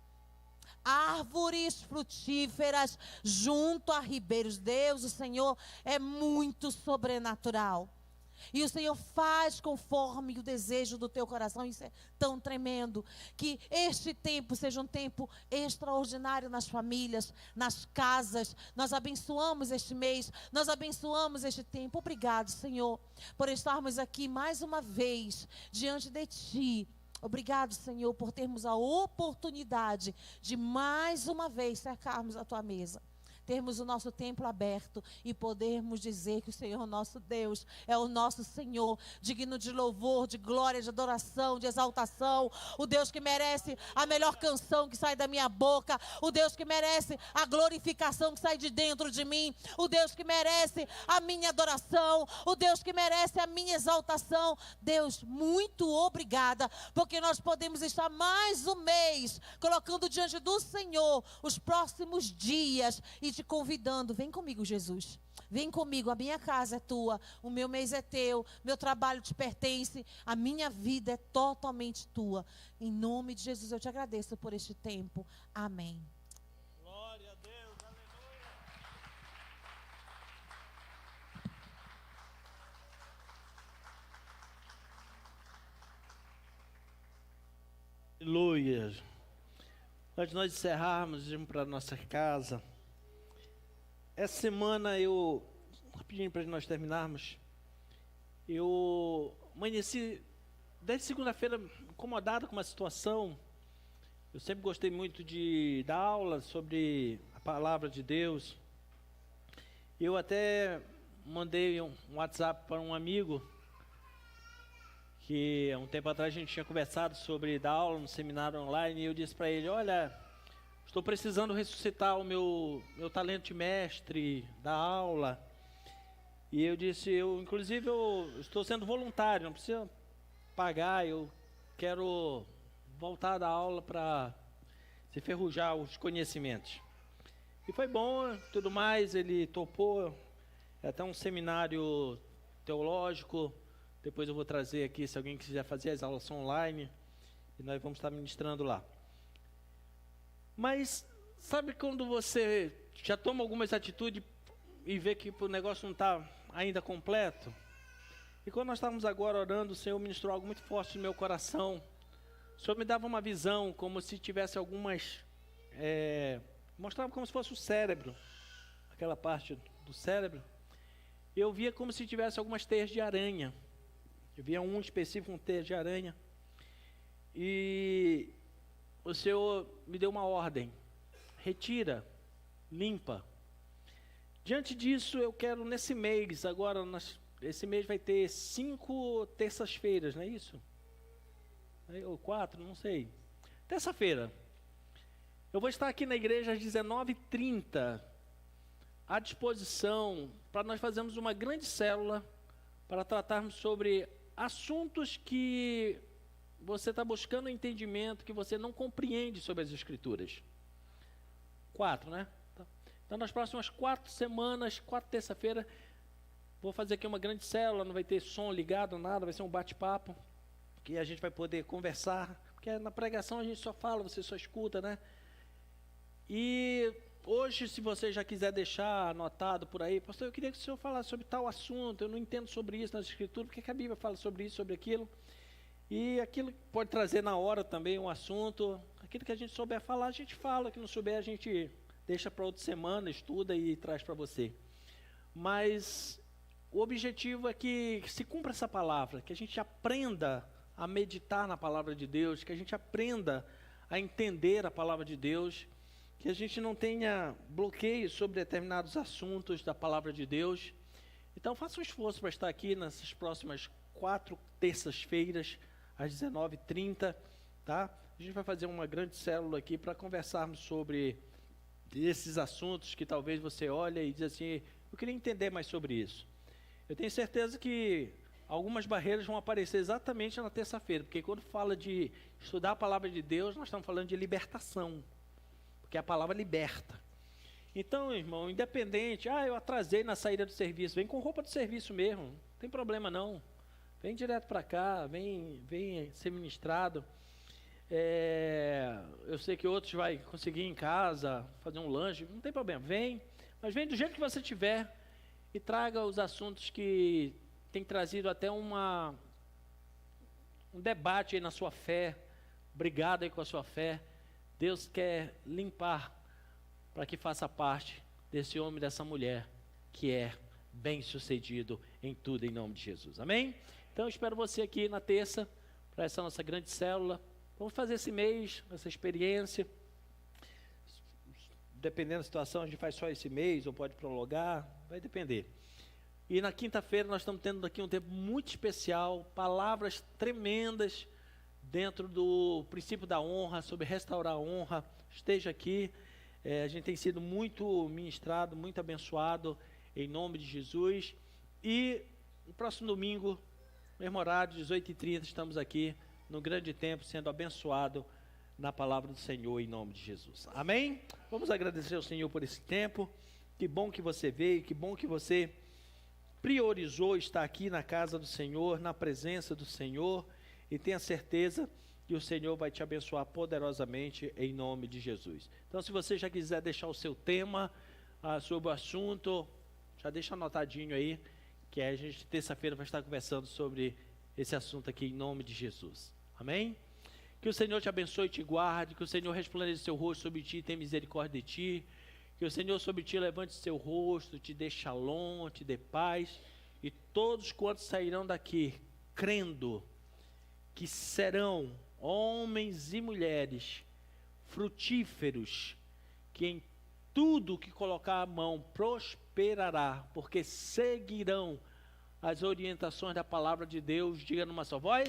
Árvores frutíferas junto a ribeiros. Deus, o Senhor é muito sobrenatural. E o Senhor faz conforme o desejo do teu coração. Isso é tão tremendo. Que este tempo seja um tempo extraordinário nas famílias, nas casas. Nós abençoamos este mês, nós abençoamos este tempo. Obrigado, Senhor, por estarmos aqui mais uma vez diante de Ti. Obrigado, Senhor, por termos a oportunidade de mais uma vez cercarmos a Tua mesa. Termos o nosso templo aberto e podermos dizer que o Senhor nosso Deus é o nosso Senhor, digno de louvor, de glória, de adoração, de exaltação, o Deus que merece a melhor canção que sai da minha boca, o Deus que merece a glorificação que sai de dentro de mim, o Deus que merece a minha adoração, o Deus que merece a minha exaltação. Deus, muito obrigada, porque nós podemos estar mais um mês colocando diante do Senhor os próximos dias e te convidando. Vem comigo, Jesus. Vem comigo, a minha casa é tua, o meu mês é teu, meu trabalho te pertence, a minha vida é totalmente tua. Em nome de Jesus eu te agradeço por este tempo. Amém. Glória a Deus, aleluia. Aleluia. Antes de nós encerrarmos, irmos para a nossa casa. Essa semana eu, rapidinho para nós terminarmos, eu amanheci desde segunda-feira incomodado com uma situação. Eu sempre gostei muito de dar aula sobre a palavra de Deus. Eu até mandei um WhatsApp para um amigo, que há um tempo atrás a gente tinha conversado sobre dar aula no seminário online, e eu disse para ele: olha, estou precisando ressuscitar o meu talento de mestre, da aula. E eu disse, inclusive eu estou sendo voluntário, não precisa pagar, eu quero voltar da aula para se ferrujar os conhecimentos. E foi bom, tudo mais, ele topou, é até um seminário teológico, depois eu vou trazer aqui, se alguém quiser fazer, as aulas são online, e nós vamos estar ministrando lá. Mas sabe quando você já toma algumas atitudes e vê que o negócio não está ainda completo? E quando nós estávamos agora orando, o Senhor ministrou algo muito forte no meu coração. O Senhor me dava uma visão, como se tivesse algumas... mostrava como se fosse o cérebro, aquela parte do cérebro. Eu via como se tivesse algumas teias de aranha. Eu via um específico, um teia de aranha. E o Senhor me deu uma ordem: retira, limpa. Diante disso, eu quero nesse mês, agora, esse mês vai ter 5 terças-feiras, não é isso? Ou 4, não sei. Terça-feira. Eu vou estar aqui na igreja às 19h30, à disposição, para nós fazermos uma grande célula, para tratarmos sobre assuntos que você está buscando entendimento, que você não compreende sobre as Escrituras. 4, né? Então, nas próximas 4 semanas, 4 terça-feira, Vou fazer aqui uma grande célula, não vai ter som ligado, nada, vai ser um bate-papo, que a gente vai poder conversar, porque na pregação a gente só fala, você só escuta, né? E hoje, se você já quiser deixar anotado por aí, pastor, eu queria que o senhor falasse sobre tal assunto, eu não entendo sobre isso nas escrituras, porque que a Bíblia fala sobre isso, sobre aquilo. E aquilo pode trazer na hora também um assunto, aquilo que a gente souber falar, a gente fala, que não souber a gente deixa para outra semana, estuda e traz para você. Mas o objetivo é que se cumpra essa palavra, que a gente aprenda a meditar na palavra de Deus, que a gente aprenda a entender a palavra de Deus, que a gente não tenha bloqueios sobre determinados assuntos da palavra de Deus. Então faça um esforço para estar aqui nessas próximas 4 terças-feiras, às 19h30, tá? A gente vai fazer uma grande célula aqui para conversarmos sobre esses assuntos que talvez você olhe e diz assim, eu queria entender mais sobre isso. Eu tenho certeza que algumas barreiras vão aparecer exatamente na terça-feira, porque quando fala de estudar a palavra de Deus, nós estamos falando de libertação, porque a palavra liberta. Então, irmão, independente, eu atrasei na saída do serviço, vem com roupa do serviço mesmo, não tem problema não. Vem direto para cá, vem ser ministrado. Eu sei que outros vai conseguir em casa, fazer um lanche, não tem problema, vem, mas vem do jeito que você tiver e traga os assuntos que tem trazido até um debate aí na sua fé, brigado aí com a sua fé. Deus quer limpar para que faça parte desse homem, dessa mulher, que é bem-sucedido em tudo, em nome de Jesus. Amém? Então, eu espero você aqui na terça, para essa nossa grande célula. Vamos fazer esse mês, essa experiência. Dependendo da situação, a gente faz só esse mês, ou pode prolongar, vai depender. E na quinta-feira, nós estamos tendo aqui um tempo muito especial, palavras tremendas, dentro do princípio da honra, sobre restaurar a honra. Esteja aqui, a gente tem sido muito ministrado, muito abençoado, em nome de Jesus. E no próximo domingo, mesmo horário, 18h30, estamos aqui no grande tempo, sendo abençoado na palavra do Senhor, em nome de Jesus. Amém? Vamos agradecer ao Senhor por esse tempo. Que bom que você veio, que bom que você priorizou estar aqui na casa do Senhor, na presença do Senhor, e tenha certeza que o Senhor vai te abençoar poderosamente em nome de Jesus. Então, se você já quiser deixar o seu tema sobre o assunto, já deixa anotadinho aí, que a gente terça-feira vai estar conversando sobre esse assunto aqui em nome de Jesus. Amém? Que o Senhor te abençoe e te guarde, que o Senhor resplandeça seu rosto sobre ti e tenha misericórdia de ti, que o Senhor sobre ti levante seu rosto, te dê shalom, te dê paz, e todos quantos sairão daqui crendo que serão homens e mulheres frutíferos, que em tudo que colocar a mão prosperará, porque seguirão as orientações da palavra de Deus. Diga numa só voz.